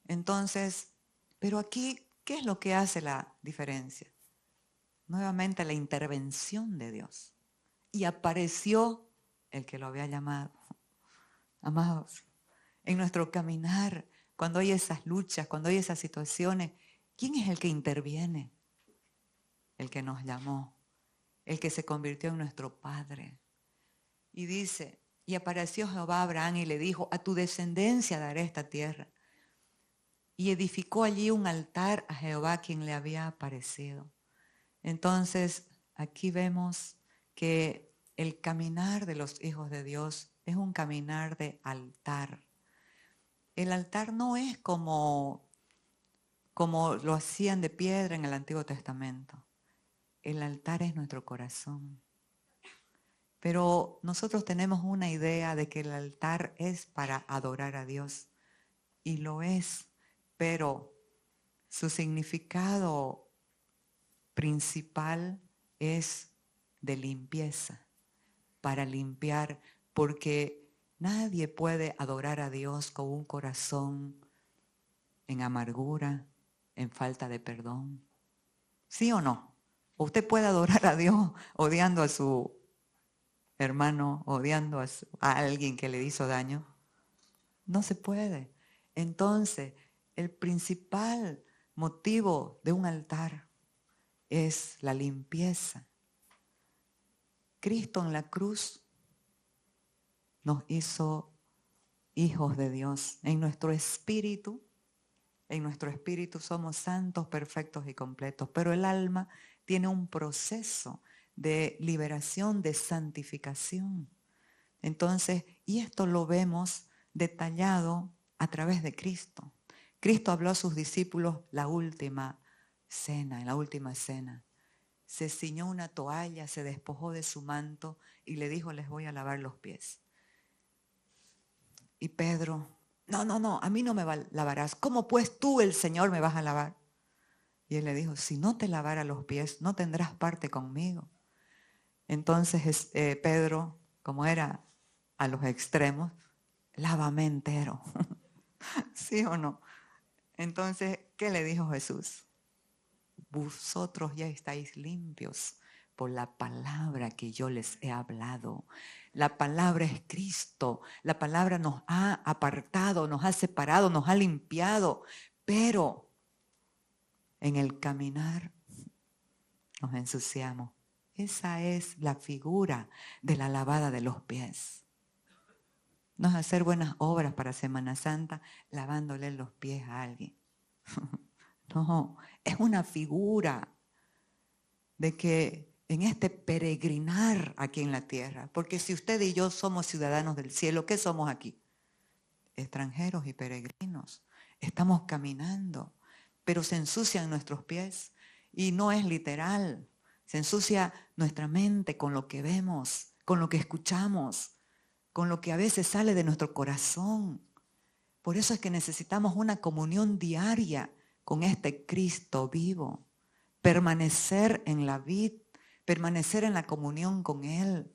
Entonces, pero aquí, ¿qué es lo que hace la diferencia? Nuevamente la intervención de Dios. Y apareció el que lo había llamado. Amados, en nuestro caminar, cuando hay esas luchas, cuando hay esas situaciones, ¿quién es el que interviene? El que nos llamó, el que se convirtió en nuestro Padre. Y dice, y apareció Jehová a Abraham y le dijo, a tu descendencia daré esta tierra. Y edificó allí un altar a Jehová quien le había aparecido. Entonces, aquí vemos que el caminar de los hijos de Dios es un caminar de altar. El altar no es como lo hacían de piedra en el Antiguo Testamento. El altar es nuestro corazón. Pero nosotros tenemos una idea de que el altar es para adorar a Dios. Y lo es, pero su significado principal es de limpieza, para limpiar, porque nadie puede adorar a Dios con un corazón en amargura, en falta de perdón. ¿Sí o no? Usted puede adorar a Dios odiando a su hermano, odiando a alguien que le hizo daño. No se puede. Entonces, el principal motivo de un altar es la limpieza. Cristo en la cruz nos hizo hijos de Dios. En nuestro espíritu somos santos, perfectos y completos, pero el alma tiene un proceso de liberación, de santificación. Entonces, y esto lo vemos detallado a través de Cristo. Cristo habló a sus discípulos en la última cena. Se ciñó una toalla, se despojó de su manto y le dijo, les voy a lavar los pies. Y Pedro, no, a mí no me lavarás. ¿Cómo pues tú, el Señor, me vas a lavar? Y él le dijo, si no te lavara los pies, no tendrás parte conmigo. Entonces Pedro, como era a los extremos, lávame entero. ¿Sí o no? Entonces, ¿qué le dijo Jesús? Vosotros ya estáis limpios por la palabra que yo les he hablado. La palabra es Cristo. La palabra nos ha apartado, nos ha separado, nos ha limpiado. Pero en el caminar nos ensuciamos. Esa es la figura de la lavada de los pies. No es hacer buenas obras para Semana Santa lavándole los pies a alguien. No, es una figura de que en este peregrinar aquí en la tierra, porque si usted y yo somos ciudadanos del cielo, ¿qué somos aquí? Extranjeros y peregrinos. Estamos caminando, pero se ensucian nuestros pies y no es literal. Se ensucia nuestra mente con lo que vemos, con lo que escuchamos, con lo que a veces sale de nuestro corazón. Por eso es que necesitamos una comunión diaria con este Cristo vivo. Permanecer en la vid, permanecer en la comunión con Él.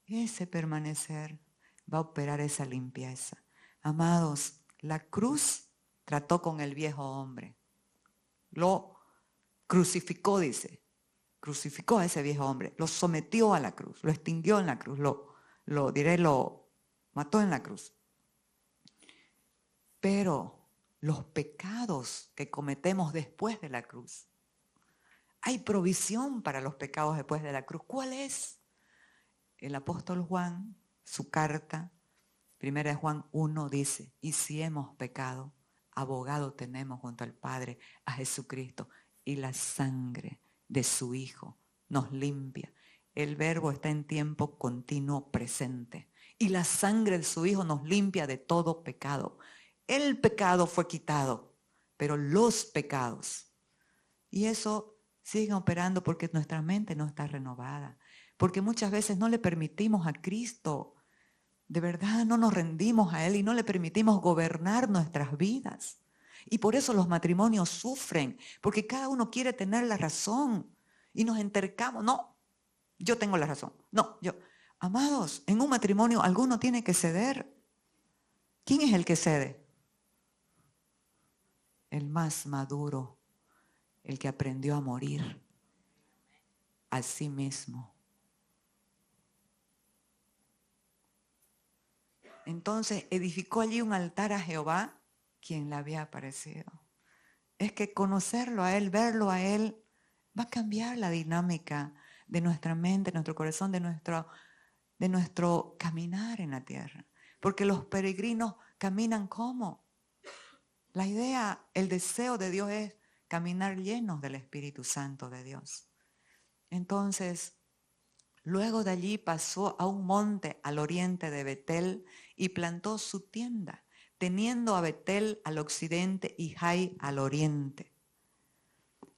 Ese permanecer va a operar esa limpieza. Amados, la cruz trató con el viejo hombre. Lo crucificó, dice. Crucificó a ese viejo hombre. Lo sometió a la cruz. Lo extinguió en la cruz. Lo mató en la cruz. Pero los pecados que cometemos después de la cruz, hay provisión para los pecados después de la cruz. ¿Cuál es? El apóstol Juan, su carta, 1 Juan 1 dice, y si hemos pecado, abogado tenemos junto al Padre, a Jesucristo, y la sangre de su Hijo nos limpia. El verbo está en tiempo continuo presente. Y la sangre de su Hijo nos limpia de todo pecado. El pecado fue quitado, pero los pecados. Y eso sigue operando porque nuestra mente no está renovada. Porque muchas veces no le permitimos a Cristo, de verdad no nos rendimos a Él y no le permitimos gobernar nuestras vidas. Y por eso los matrimonios sufren, porque cada uno quiere tener la razón y nos entercamos. No, yo tengo la razón. No, yo. Amados, en un matrimonio alguno tiene que ceder. ¿Quién es el que cede? El más maduro, el que aprendió a morir a sí mismo. Entonces edificó allí un altar a Jehová, quien le había aparecido. Es que conocerlo a Él, verlo a Él, va a cambiar la dinámica de nuestra mente, de nuestro corazón, de nuestro caminar en la tierra. Porque los peregrinos caminan ¿cómo? La idea, el deseo de Dios es caminar llenos del Espíritu Santo de Dios. Entonces, luego de allí pasó a un monte al oriente de Betel y plantó su tienda, teniendo a Betel al occidente y Jai al oriente.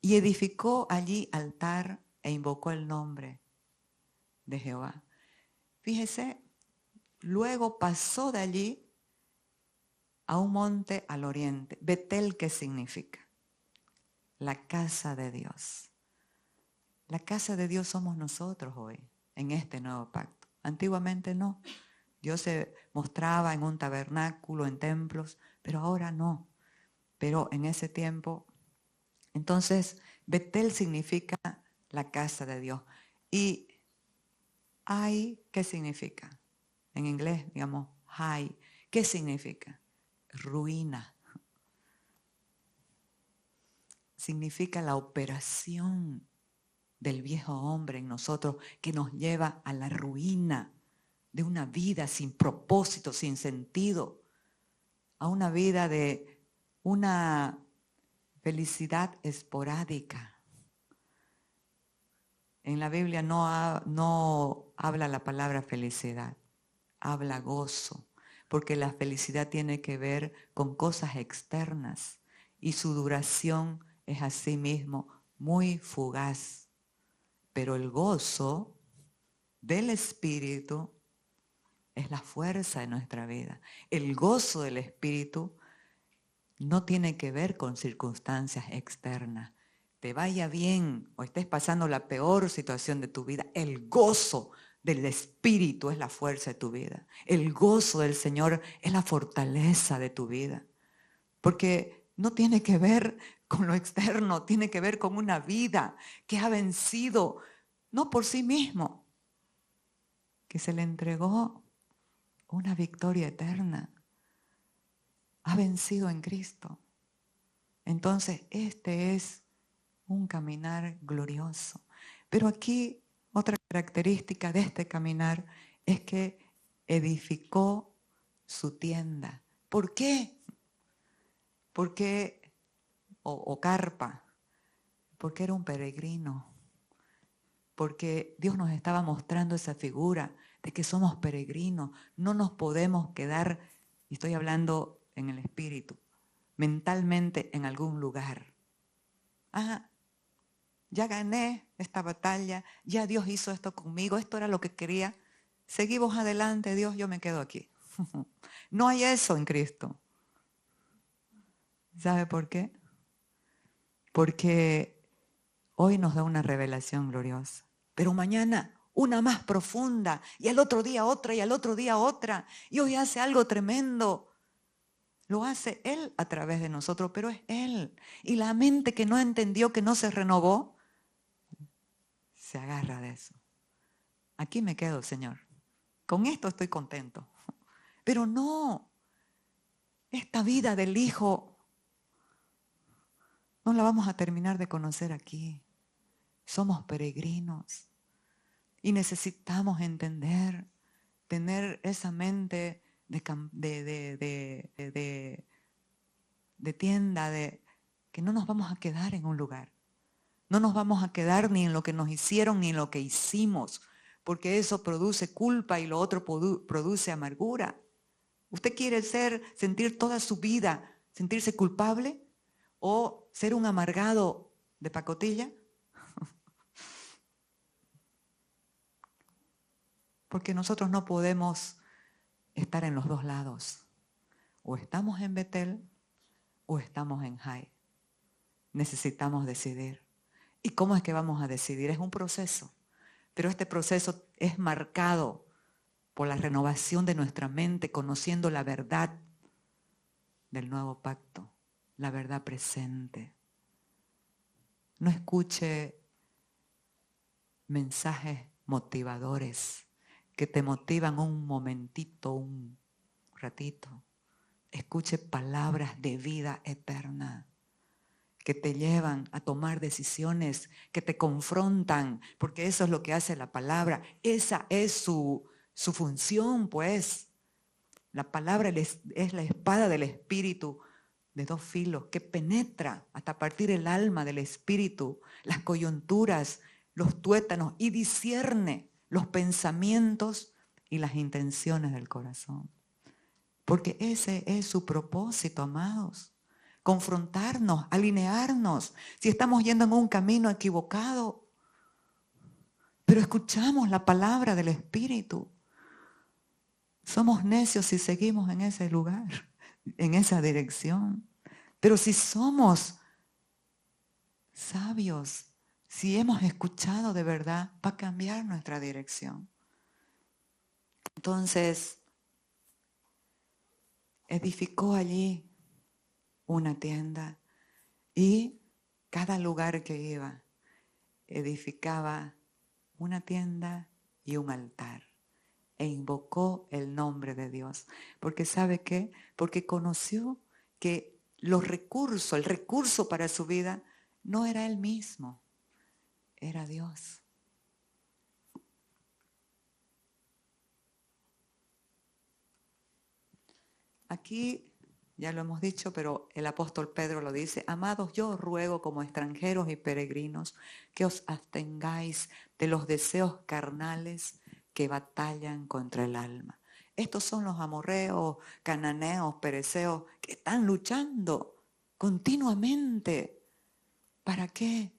Y edificó allí altar e invocó el nombre de Jehová. Fíjese, luego pasó de allí a un monte al oriente. Betel, ¿qué significa? La casa de Dios. La casa de Dios somos nosotros hoy, en este nuevo pacto. Antiguamente no. Dios se mostraba en un tabernáculo, en templos, pero ahora no. Pero en ese tiempo, entonces, Betel significa la casa de Dios. Y Ai, ¿qué significa? En inglés, digamos, Hai. ¿Qué significa? Ruina. Significa la operación del viejo hombre en nosotros que nos lleva a la ruina de una vida sin propósito, sin sentido, a una vida de una felicidad esporádica. En la Biblia no habla la palabra felicidad, habla gozo, porque la felicidad tiene que ver con cosas externas y su duración es asimismo muy fugaz. Pero el gozo del Espíritu es la fuerza de nuestra vida. El gozo del Espíritu no tiene que ver con circunstancias externas. Te vaya bien o estés pasando la peor situación de tu vida, el gozo del Espíritu es la fuerza de tu vida. El gozo del Señor es la fortaleza de tu vida. Porque no tiene que ver con lo externo, tiene que ver con una vida que ha vencido no por sí mismo, que se le entregó una victoria eterna. Ha vencido en Cristo. Entonces, este es un caminar glorioso. Pero aquí, otra característica de este caminar es que edificó su tienda. ¿Por qué? Porque, o carpa, porque era un peregrino. Porque Dios nos estaba mostrando esa figura de que somos peregrinos. No nos podemos quedar, y estoy hablando en el espíritu, mentalmente en algún lugar. Ah, ya gané esta batalla, ya Dios hizo esto conmigo, esto era lo que quería. Seguimos adelante, Dios, yo me quedo aquí. No hay eso en Cristo. ¿Sabe por qué? Porque hoy nos da una revelación gloriosa, pero mañana una más profunda, y al otro día otra, y al otro día otra, y hoy hace algo tremendo. Lo hace Él a través de nosotros, pero es Él. Y la mente que no entendió, que no se renovó, se agarra de eso. Aquí me quedo, Señor. Con esto estoy contento. Pero no, esta vida del Hijo no la vamos a terminar de conocer aquí. Somos peregrinos y necesitamos entender, tener esa mente de tienda, de que no nos vamos a quedar en un lugar. No nos vamos a quedar ni en lo que nos hicieron ni en lo que hicimos, porque eso produce culpa y lo otro produce amargura. ¿Usted quiere sentir toda su vida, sentirse culpable o ser un amargado de pacotilla? Porque nosotros no podemos estar en los dos lados. O estamos en Betel o estamos en Jai. Necesitamos decidir. ¿Y cómo es que vamos a decidir? Es un proceso. Pero este proceso es marcado por la renovación de nuestra mente, conociendo la verdad del nuevo pacto, la verdad presente. No escuche mensajes motivadores que te motivan un momentito, un ratito. Escuche palabras de vida eterna que te llevan a tomar decisiones, que te confrontan, porque eso es lo que hace la palabra. Esa es su función, pues. La palabra es la espada del espíritu de dos filos que penetra hasta partir el alma del espíritu, las coyunturas, los tuétanos y discierne los pensamientos y las intenciones del corazón. Porque ese es su propósito, amados. Confrontarnos, alinearnos. Si estamos yendo en un camino equivocado, pero escuchamos la palabra del Espíritu. Somos necios si seguimos en ese lugar, en esa dirección. Pero si somos sabios, si hemos escuchado de verdad, va a cambiar nuestra dirección. Entonces, edificó allí una tienda y cada lugar que iba edificaba una tienda y un altar e invocó el nombre de Dios. Porque ¿sabe qué? Porque conoció que el recurso para su vida no era él mismo, era Dios. Aquí ya lo hemos dicho, pero el apóstol Pedro lo dice: amados, yo os ruego como extranjeros y peregrinos que os abstengáis de los deseos carnales que batallan contra el alma. Estos son los amorreos, cananeos, pereceos que están luchando continuamente. ¿Para qué?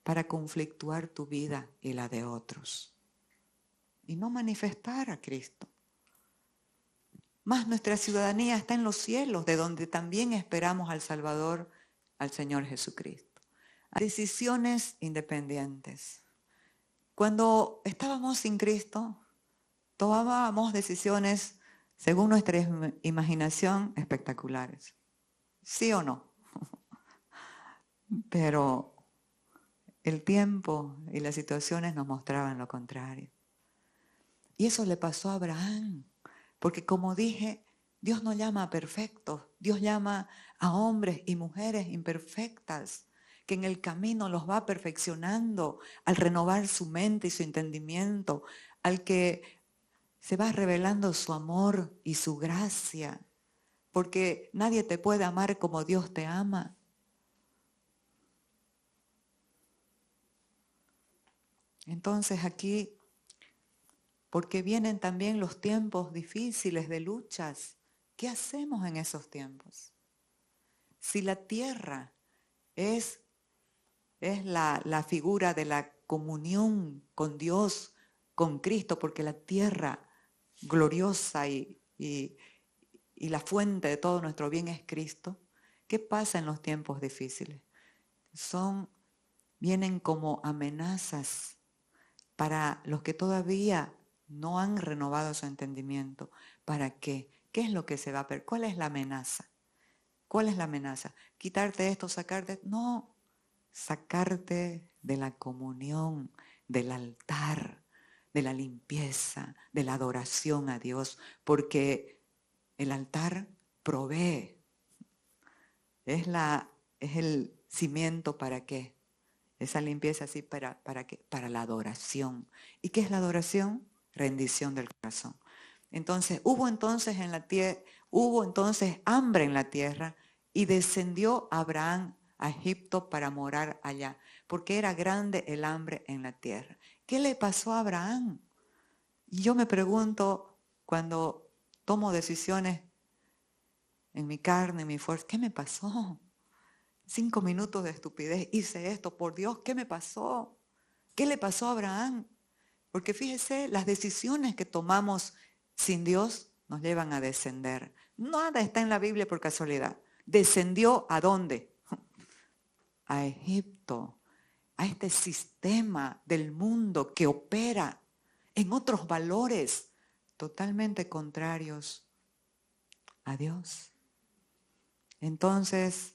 Para conflictuar tu vida y la de otros y no manifestar a Cristo. Más nuestra ciudadanía está en los cielos, de donde también esperamos al Salvador, al Señor Jesucristo. Decisiones independientes. Cuando estábamos sin Cristo, tomábamos decisiones según nuestra imaginación espectaculares. ¿Sí o no? Pero el tiempo y las situaciones nos mostraban lo contrario. Y eso le pasó a Abraham, porque como dije, Dios no llama a perfectos, Dios llama a hombres y mujeres imperfectas, que en el camino los va perfeccionando al renovar su mente y su entendimiento, al que se va revelando su amor y su gracia, porque nadie te puede amar como Dios te ama. Entonces aquí, porque vienen también los tiempos difíciles de luchas, ¿qué hacemos en esos tiempos? Si la tierra es la figura de la comunión con Dios, con Cristo, porque la tierra gloriosa y la fuente de todo nuestro bien es Cristo, ¿qué pasa en los tiempos difíciles? Vienen como amenazas para los que todavía no han renovado su entendimiento. ¿Para qué? ¿Qué es lo que se va a perder? ¿Cuál es la amenaza? ¿Cuál es la amenaza? ¿Quitarte esto, sacarte? No, sacarte de la comunión, del altar, de la limpieza, de la adoración a Dios, porque el altar provee. Es el cimiento para qué. Esa limpieza así ¿para qué? Para la adoración. ¿Y qué es la adoración? Rendición del corazón. Entonces, hubo entonces hambre en la tierra y descendió Abraham a Egipto para morar allá, porque era grande el hambre en la tierra. ¿Qué le pasó a Abraham? Y yo me pregunto, cuando tomo decisiones en mi carne, en mi fuerza, ¿qué me pasó? 5 minutos de estupidez, hice esto, por Dios, ¿qué me pasó? ¿Qué le pasó a Abraham? Porque fíjese, las decisiones que tomamos sin Dios nos llevan a descender. Nada está en la Biblia por casualidad. ¿Descendió a dónde? A Egipto, a este sistema del mundo que opera en otros valores totalmente contrarios a Dios. Entonces,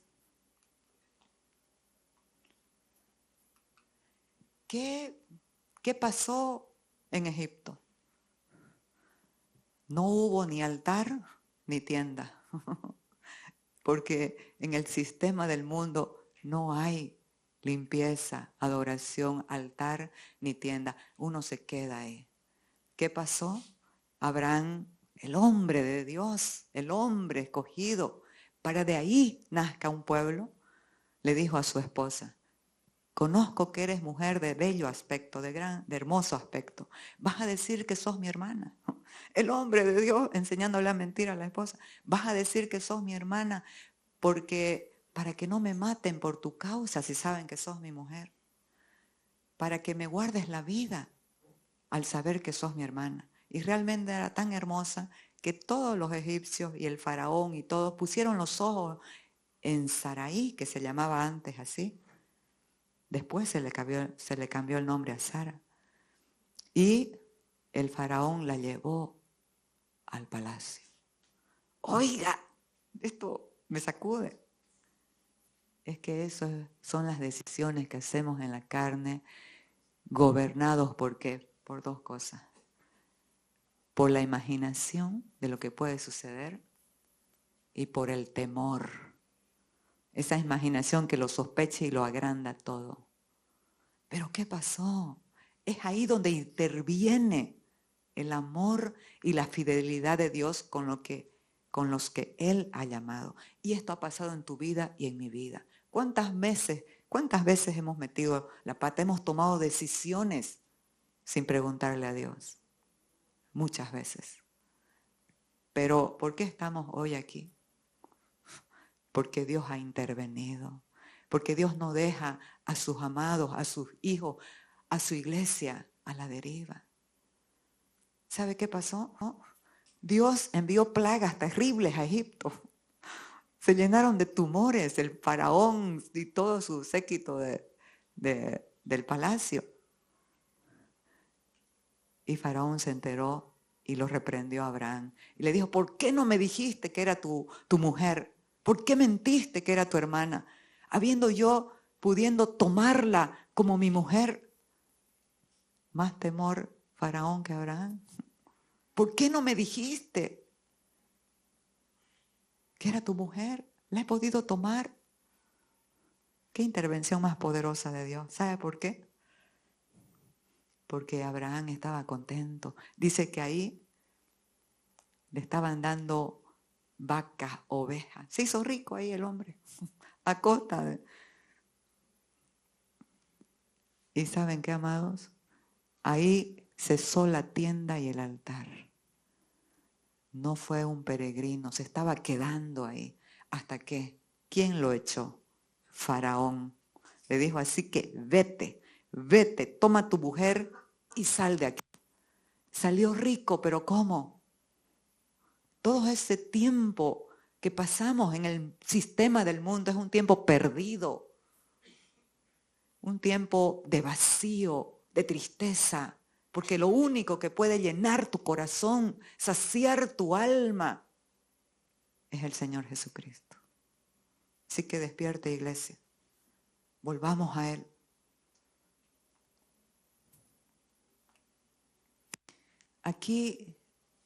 ¿qué pasó en Egipto? No hubo ni altar ni tienda, porque en el sistema del mundo no hay limpieza, adoración, altar ni tienda. Uno se queda ahí. ¿Qué pasó? Abraham, el hombre de Dios, el hombre escogido, para de ahí nazca un pueblo, le dijo a su esposa: conozco que eres mujer de bello aspecto, de hermoso aspecto. ¿Vas a decir que sos mi hermana? El hombre de Dios enseñándole la mentira a la esposa. ¿Vas a decir que sos mi hermana para que no me maten por tu causa si saben que sos mi mujer? Para que me guardes la vida al saber que sos mi hermana. Y realmente era tan hermosa que todos los egipcios y el faraón y todos pusieron los ojos en Saraí, que se llamaba antes así. Después se le cambió el nombre a Sara. Y el faraón la llevó al palacio. Oiga, esto me sacude. Es que esas son las decisiones que hacemos en la carne, gobernados ¿por qué? Por dos cosas. Por la imaginación de lo que puede suceder y por el temor. Esa imaginación que lo sospecha y lo agranda todo. Pero ¿qué pasó? Es ahí donde interviene el amor y la fidelidad de Dios con los que Él ha llamado. Y esto ha pasado en tu vida y en mi vida. ¿Cuántas veces hemos metido la pata? Hemos tomado decisiones sin preguntarle a Dios. Muchas veces. Pero ¿por qué estamos hoy aquí? Porque Dios ha intervenido. Porque Dios no deja a sus amados, a sus hijos, a su iglesia a la deriva. ¿Sabe qué pasó? ¿No? Dios envió plagas terribles a Egipto. Se llenaron de tumores el faraón y todo su séquito del palacio. Y faraón se enteró y lo reprendió a Abraham. Y le dijo: ¿por qué no me dijiste que era tu mujer? ¿Por qué mentiste que era tu hermana? Pudiendo tomarla como mi mujer. Más temor Faraón que Abraham. ¿Por qué no me dijiste que era tu mujer? ¿La he podido tomar? Qué intervención más poderosa de Dios. ¿Sabe por qué? Porque Abraham estaba contento. Dice que ahí le estaban dando vacas, ovejas. Se hizo rico ahí el hombre, a costa de... ¿Y saben qué, amados? Ahí cesó la tienda y el altar. No fue un peregrino, se estaba quedando ahí. ¿Hasta qué? ¿Quién lo echó? Faraón. Le dijo así que vete, vete, toma tu mujer y sal de aquí. Salió rico, pero ¿cómo? Todo ese tiempo que pasamos en el sistema del mundo es un tiempo perdido. Un tiempo de vacío, de tristeza, porque lo único que puede llenar tu corazón, saciar tu alma, es el Señor Jesucristo. Así que despierte, iglesia. Volvamos a Él. Aquí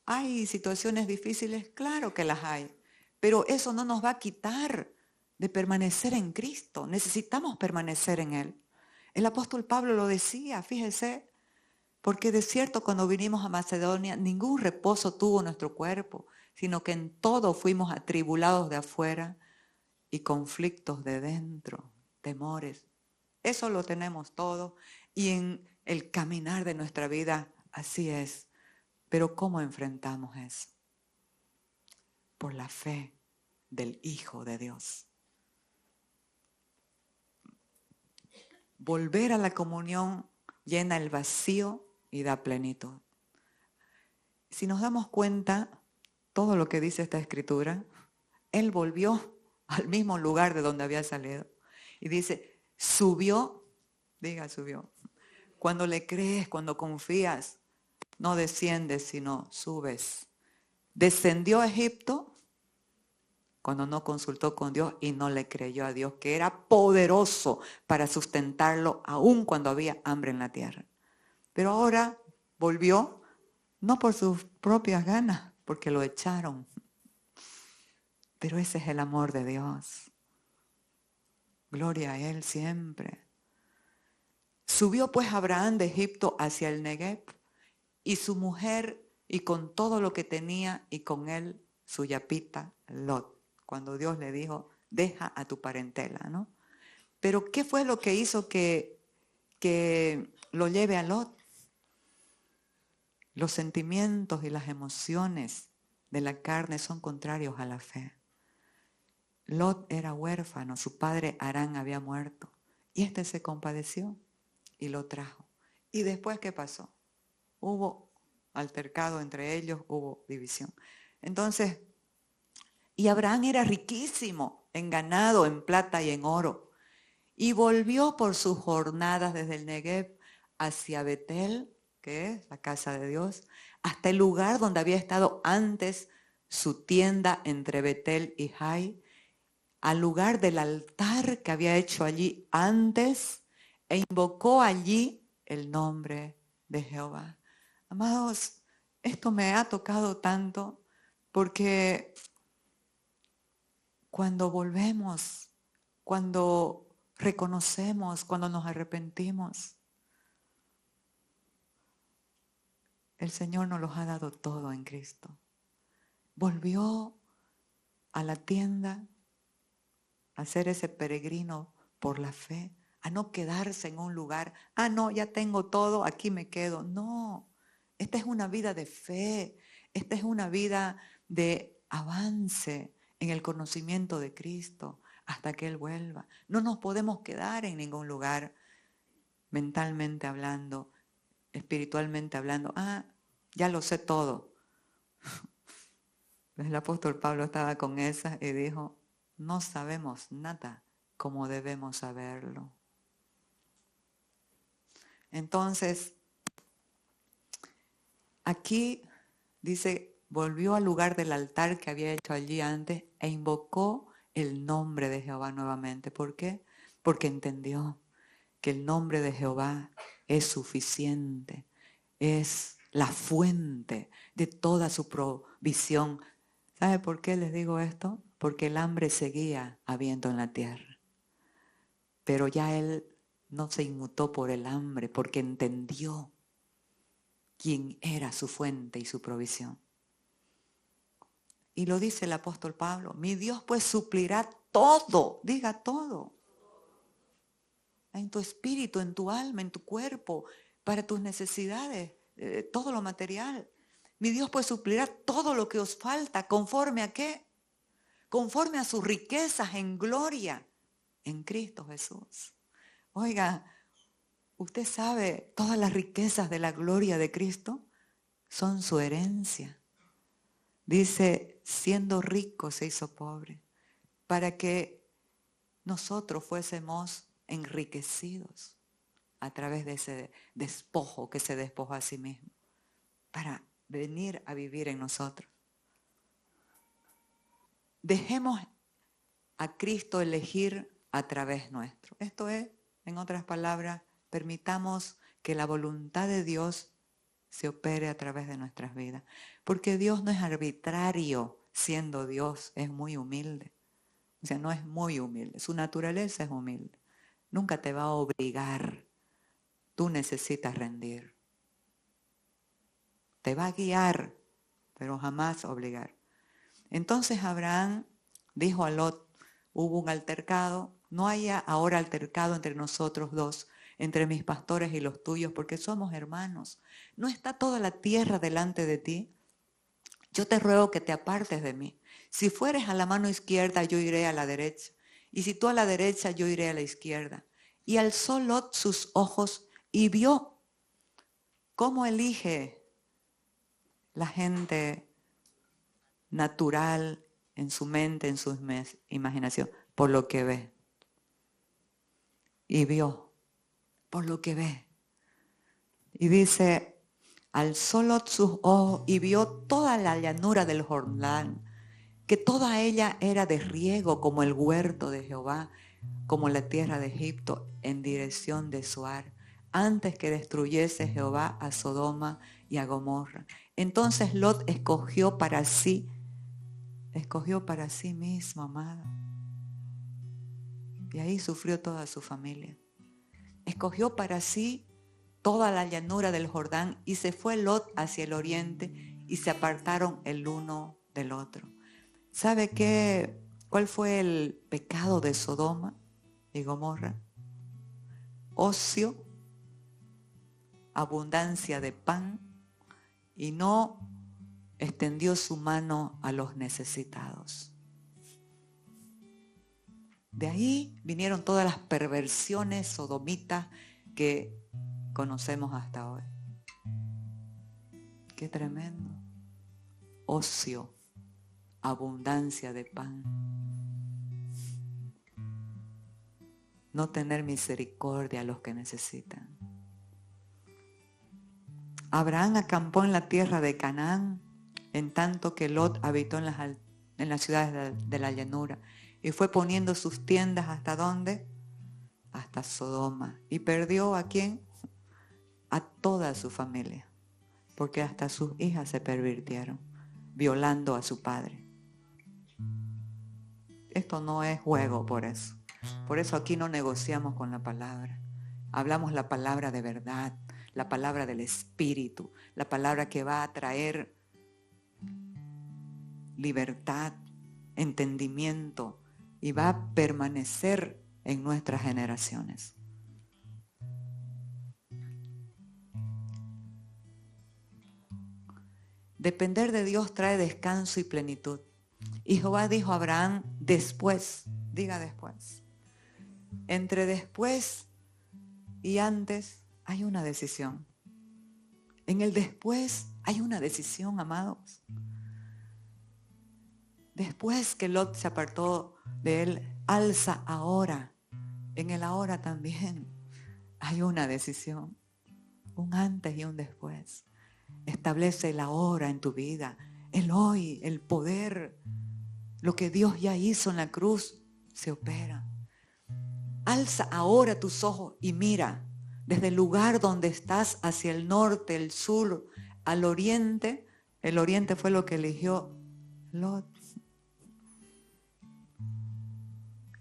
hay situaciones difíciles, claro que las hay, pero eso no nos va a quitar de permanecer en Cristo. Necesitamos permanecer en Él. El apóstol Pablo lo decía, fíjese, porque de cierto cuando vinimos a Macedonia ningún reposo tuvo nuestro cuerpo, sino que en todo fuimos atribulados de afuera y conflictos de dentro, temores. Eso lo tenemos todo y en el caminar de nuestra vida así es. Pero ¿cómo enfrentamos eso? Por la fe del Hijo de Dios. Volver a la comunión llena el vacío y da plenitud. Si nos damos cuenta, todo lo que dice esta escritura, Él volvió al mismo lugar de donde había salido. Y dice, subió, diga subió. Cuando le crees, cuando confías, no desciendes, sino subes. Descendió a Egipto cuando no consultó con Dios y no le creyó a Dios, que era poderoso para sustentarlo aún cuando había hambre en la tierra. Pero ahora volvió, no por sus propias ganas, porque lo echaron. Pero ese es el amor de Dios. Gloria a Él siempre. Subió pues Abraham de Egipto hacia el Negev y su mujer y con todo lo que tenía y con él su yapita Lot. Cuando Dios le dijo, deja a tu parentela, ¿no? Pero ¿qué fue lo que hizo que lo lleve a Lot? Los sentimientos y las emociones de la carne son contrarios a la fe. Lot era huérfano, su padre Harán había muerto. Y este se compadeció y lo trajo. ¿Y después qué pasó? Hubo altercado entre ellos, hubo división. Entonces, y Abraham era riquísimo en ganado, en plata y en oro. Y volvió por sus jornadas desde el Negev hacia Betel, que es la casa de Dios, hasta el lugar donde había estado antes su tienda entre Betel y Jai, al lugar del altar que había hecho allí antes, e invocó allí el nombre de Jehová. Amados, esto me ha tocado tanto porque cuando volvemos, cuando reconocemos, cuando nos arrepentimos, el Señor nos los ha dado todo en Cristo. Volvió a la tienda a ser ese peregrino por la fe, a no quedarse en un lugar, no, ya tengo todo, aquí me quedo. No, esta es una vida de fe, esta es una vida de avance en el conocimiento de Cristo hasta que Él vuelva. No nos podemos quedar en ningún lugar mentalmente hablando, espiritualmente hablando. Ya lo sé todo. El apóstol Pablo estaba con esa y dijo, no sabemos nada como debemos saberlo. Entonces, aquí dice, volvió al lugar del altar que había hecho allí antes e invocó el nombre de Jehová nuevamente. ¿Por qué? Porque entendió que el nombre de Jehová es suficiente, es la fuente de toda su provisión. ¿Sabe por qué les digo esto? Porque el hambre seguía habiendo en la tierra. Pero ya él no se inmutó por el hambre, porque entendió quién era su fuente y su provisión. Y lo dice el apóstol Pablo, mi Dios pues suplirá todo, diga todo, en tu espíritu, en tu alma, en tu cuerpo, para tus necesidades, todo lo material. Mi Dios pues suplirá todo lo que os falta, ¿conforme a qué? Conforme a sus riquezas en gloria en Cristo Jesús. Oiga, usted sabe, todas las riquezas de la gloria de Cristo son su herencia. Dice, siendo rico se hizo pobre, para que nosotros fuésemos enriquecidos a través de ese despojo que se despojó a sí mismo, para venir a vivir en nosotros. Dejemos a Cristo elegir a través nuestro. Esto es, en otras palabras, permitamos que la voluntad de Dios se opere a través de nuestras vidas. Porque Dios no es arbitrario, siendo Dios, es muy humilde. O sea, no es muy humilde, su naturaleza es humilde. Nunca te va a obligar, tú necesitas rendir. Te va a guiar, pero jamás obligar. Entonces Abraham dijo a Lot, hubo un altercado, no haya ahora altercado entre nosotros dos, entre mis pastores y los tuyos, porque somos hermanos. ¿No está toda la tierra delante de ti? Yo te ruego que te apartes de mí. Si fueres a la mano izquierda, yo iré a la derecha. Y si tú a la derecha, yo iré a la izquierda. Y alzó Lot sus ojos y vio cómo elige la gente natural en su mente, en su imaginación, por lo que ve. Y vio, por lo que ve. Y dice, alzó Lot sus ojos y vio toda la llanura del Jordán, que toda ella era de riego como el huerto de Jehová, como la tierra de Egipto en dirección de Zoar, antes que destruyese Jehová a Sodoma y a Gomorra. Entonces Lot escogió para sí mismo, amada. Y ahí sufrió toda su familia. Escogió para sí toda la llanura del Jordán y se fue Lot hacia el oriente y se apartaron el uno del otro. ¿Sabe cuál fue el pecado de Sodoma y Gomorra? Ocio, abundancia de pan y no extendió su mano a los necesitados. De ahí vinieron todas las perversiones sodomitas que conocemos hasta hoy. Qué tremendo. Ocio, abundancia de pan. No tener misericordia a los que necesitan. Abraham acampó en la tierra de Canaán, en tanto que Lot habitó en las ciudades de la llanura, y fue poniendo sus tiendas ¿hasta dónde? Hasta Sodoma. ¿Y perdió a quién? A toda su familia, porque hasta sus hijas se pervirtieron, violando a su padre. Esto no es juego, por eso. Por eso aquí no negociamos con la palabra. Hablamos la palabra de verdad, la palabra del Espíritu, la palabra que va a traer libertad, entendimiento y va a permanecer en nuestras generaciones. Depender de Dios trae descanso y plenitud. Y Jehová dijo a Abraham, después, diga después. Entre después y antes hay una decisión. En el después hay una decisión, amados. Después que Lot se apartó de él, alza ahora. En el ahora también hay una decisión. Un antes y un después. Establece el ahora en tu vida. El hoy, el poder. Lo que Dios ya hizo en la cruz se opera. Alza ahora tus ojos y mira desde el lugar donde estás hacia el norte, el sur, al oriente. El oriente fue lo que eligió Lot.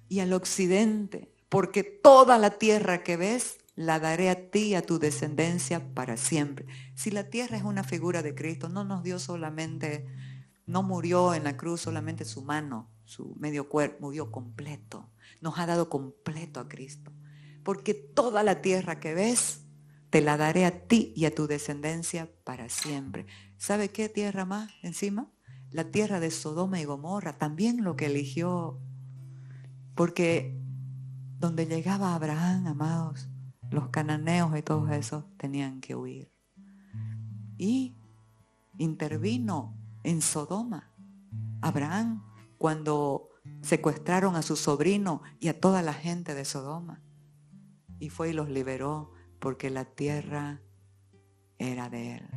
Y al occidente, porque toda la tierra que ves la daré a ti y a tu descendencia para siempre. Si la tierra es una figura de Cristo, no nos dio solamente, no murió en la cruz solamente su mano, su medio cuerpo, murió completo. Nos ha dado completo a Cristo. Porque toda la tierra que ves, te la daré a ti y a tu descendencia para siempre. ¿Sabe qué tierra más encima? La tierra de Sodoma y Gomorra, también lo que eligió. Porque donde llegaba Abraham, amados, los cananeos y todos esos tenían que huir. Y intervino en Sodoma Abraham cuando secuestraron a su sobrino y a toda la gente de Sodoma. Y fue y los liberó porque la tierra era de él.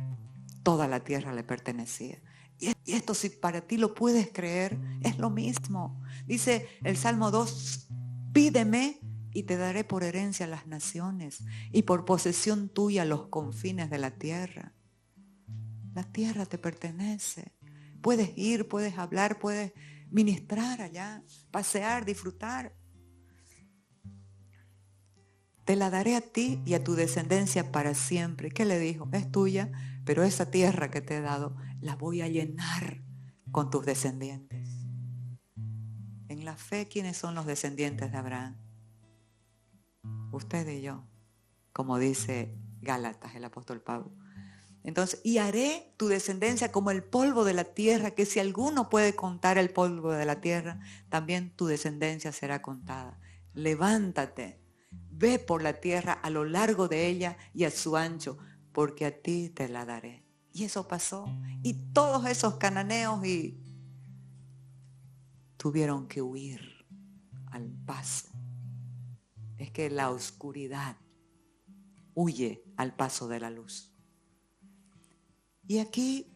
Toda la tierra le pertenecía. Y esto, si para ti lo puedes creer, es lo mismo. Dice el Salmo 2, pídeme y te daré por herencia las naciones y por posesión tuya los confines de la tierra. La tierra te pertenece. Puedes ir, puedes hablar, puedes ministrar allá, pasear, disfrutar. Te la daré a ti y a tu descendencia para siempre. ¿Qué le dijo? Es tuya, pero esa tierra que te he dado la voy a llenar con tus descendientes. En la fe, ¿quiénes son los descendientes de Abraham? Usted y yo, como dice Gálatas, el apóstol Pablo. Entonces, y haré tu descendencia como el polvo de la tierra, que si alguno puede contar el polvo de la tierra, también tu descendencia será contada. Levántate, ve por la tierra a lo largo de ella y a su ancho, porque a ti te la daré. Y eso pasó. Y todos esos cananeos tuvieron que huir al paso. Es que la oscuridad huye al paso de la luz. Y aquí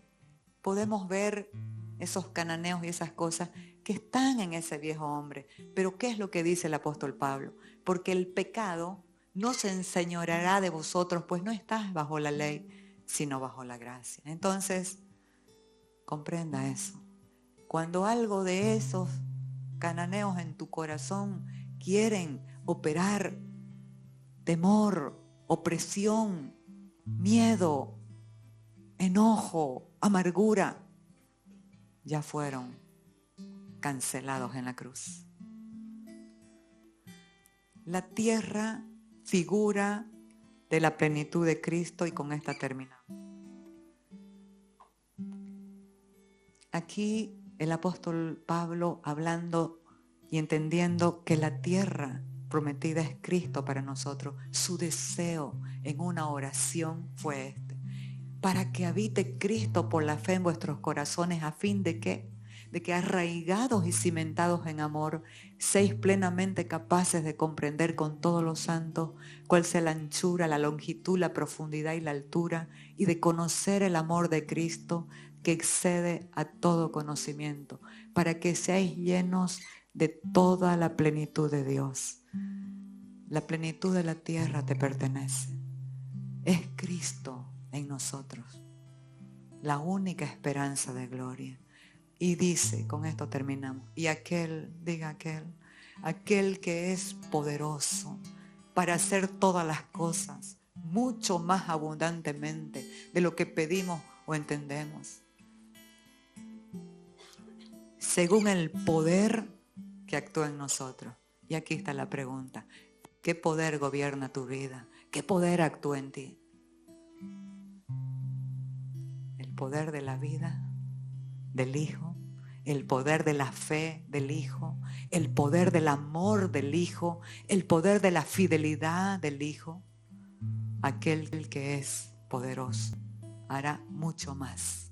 podemos ver esos cananeos y esas cosas que están en ese viejo hombre. Pero ¿qué es lo que dice el apóstol Pablo? Porque el pecado no se enseñoreará de vosotros, pues no estás bajo la ley, sino bajo la gracia. Entonces, comprenda eso. Cuando algo de esos cananeos en tu corazón quieren operar temor, opresión, miedo, enojo, amargura, ya fueron cancelados en la cruz. La tierra figura de la plenitud de Cristo, y con esta terminamos. Aquí el apóstol Pablo hablando y entendiendo que la tierra prometida es Cristo para nosotros, su deseo en una oración fue este: para que habite Cristo por la fe en vuestros corazones, a fin de que arraigados y cimentados en amor, seáis plenamente capaces de comprender con todos los santos cuál sea la anchura, la longitud, la profundidad y la altura, y de conocer el amor de Cristo que excede a todo conocimiento, para que seáis llenos de toda la plenitud de Dios. La plenitud de la tierra te pertenece. Es Cristo en nosotros, la única esperanza de gloria. Y dice, con esto terminamos, y aquel que es poderoso para hacer todas las cosas mucho más abundantemente de lo que pedimos o entendemos, según el poder que actúa en nosotros. Y aquí está la pregunta: ¿qué poder gobierna tu vida? ¿Qué poder actúa en ti? El poder de la vida del Hijo, el poder de la fe del Hijo, el poder del amor del Hijo, el poder de la fidelidad del Hijo. Aquel que es poderoso hará mucho más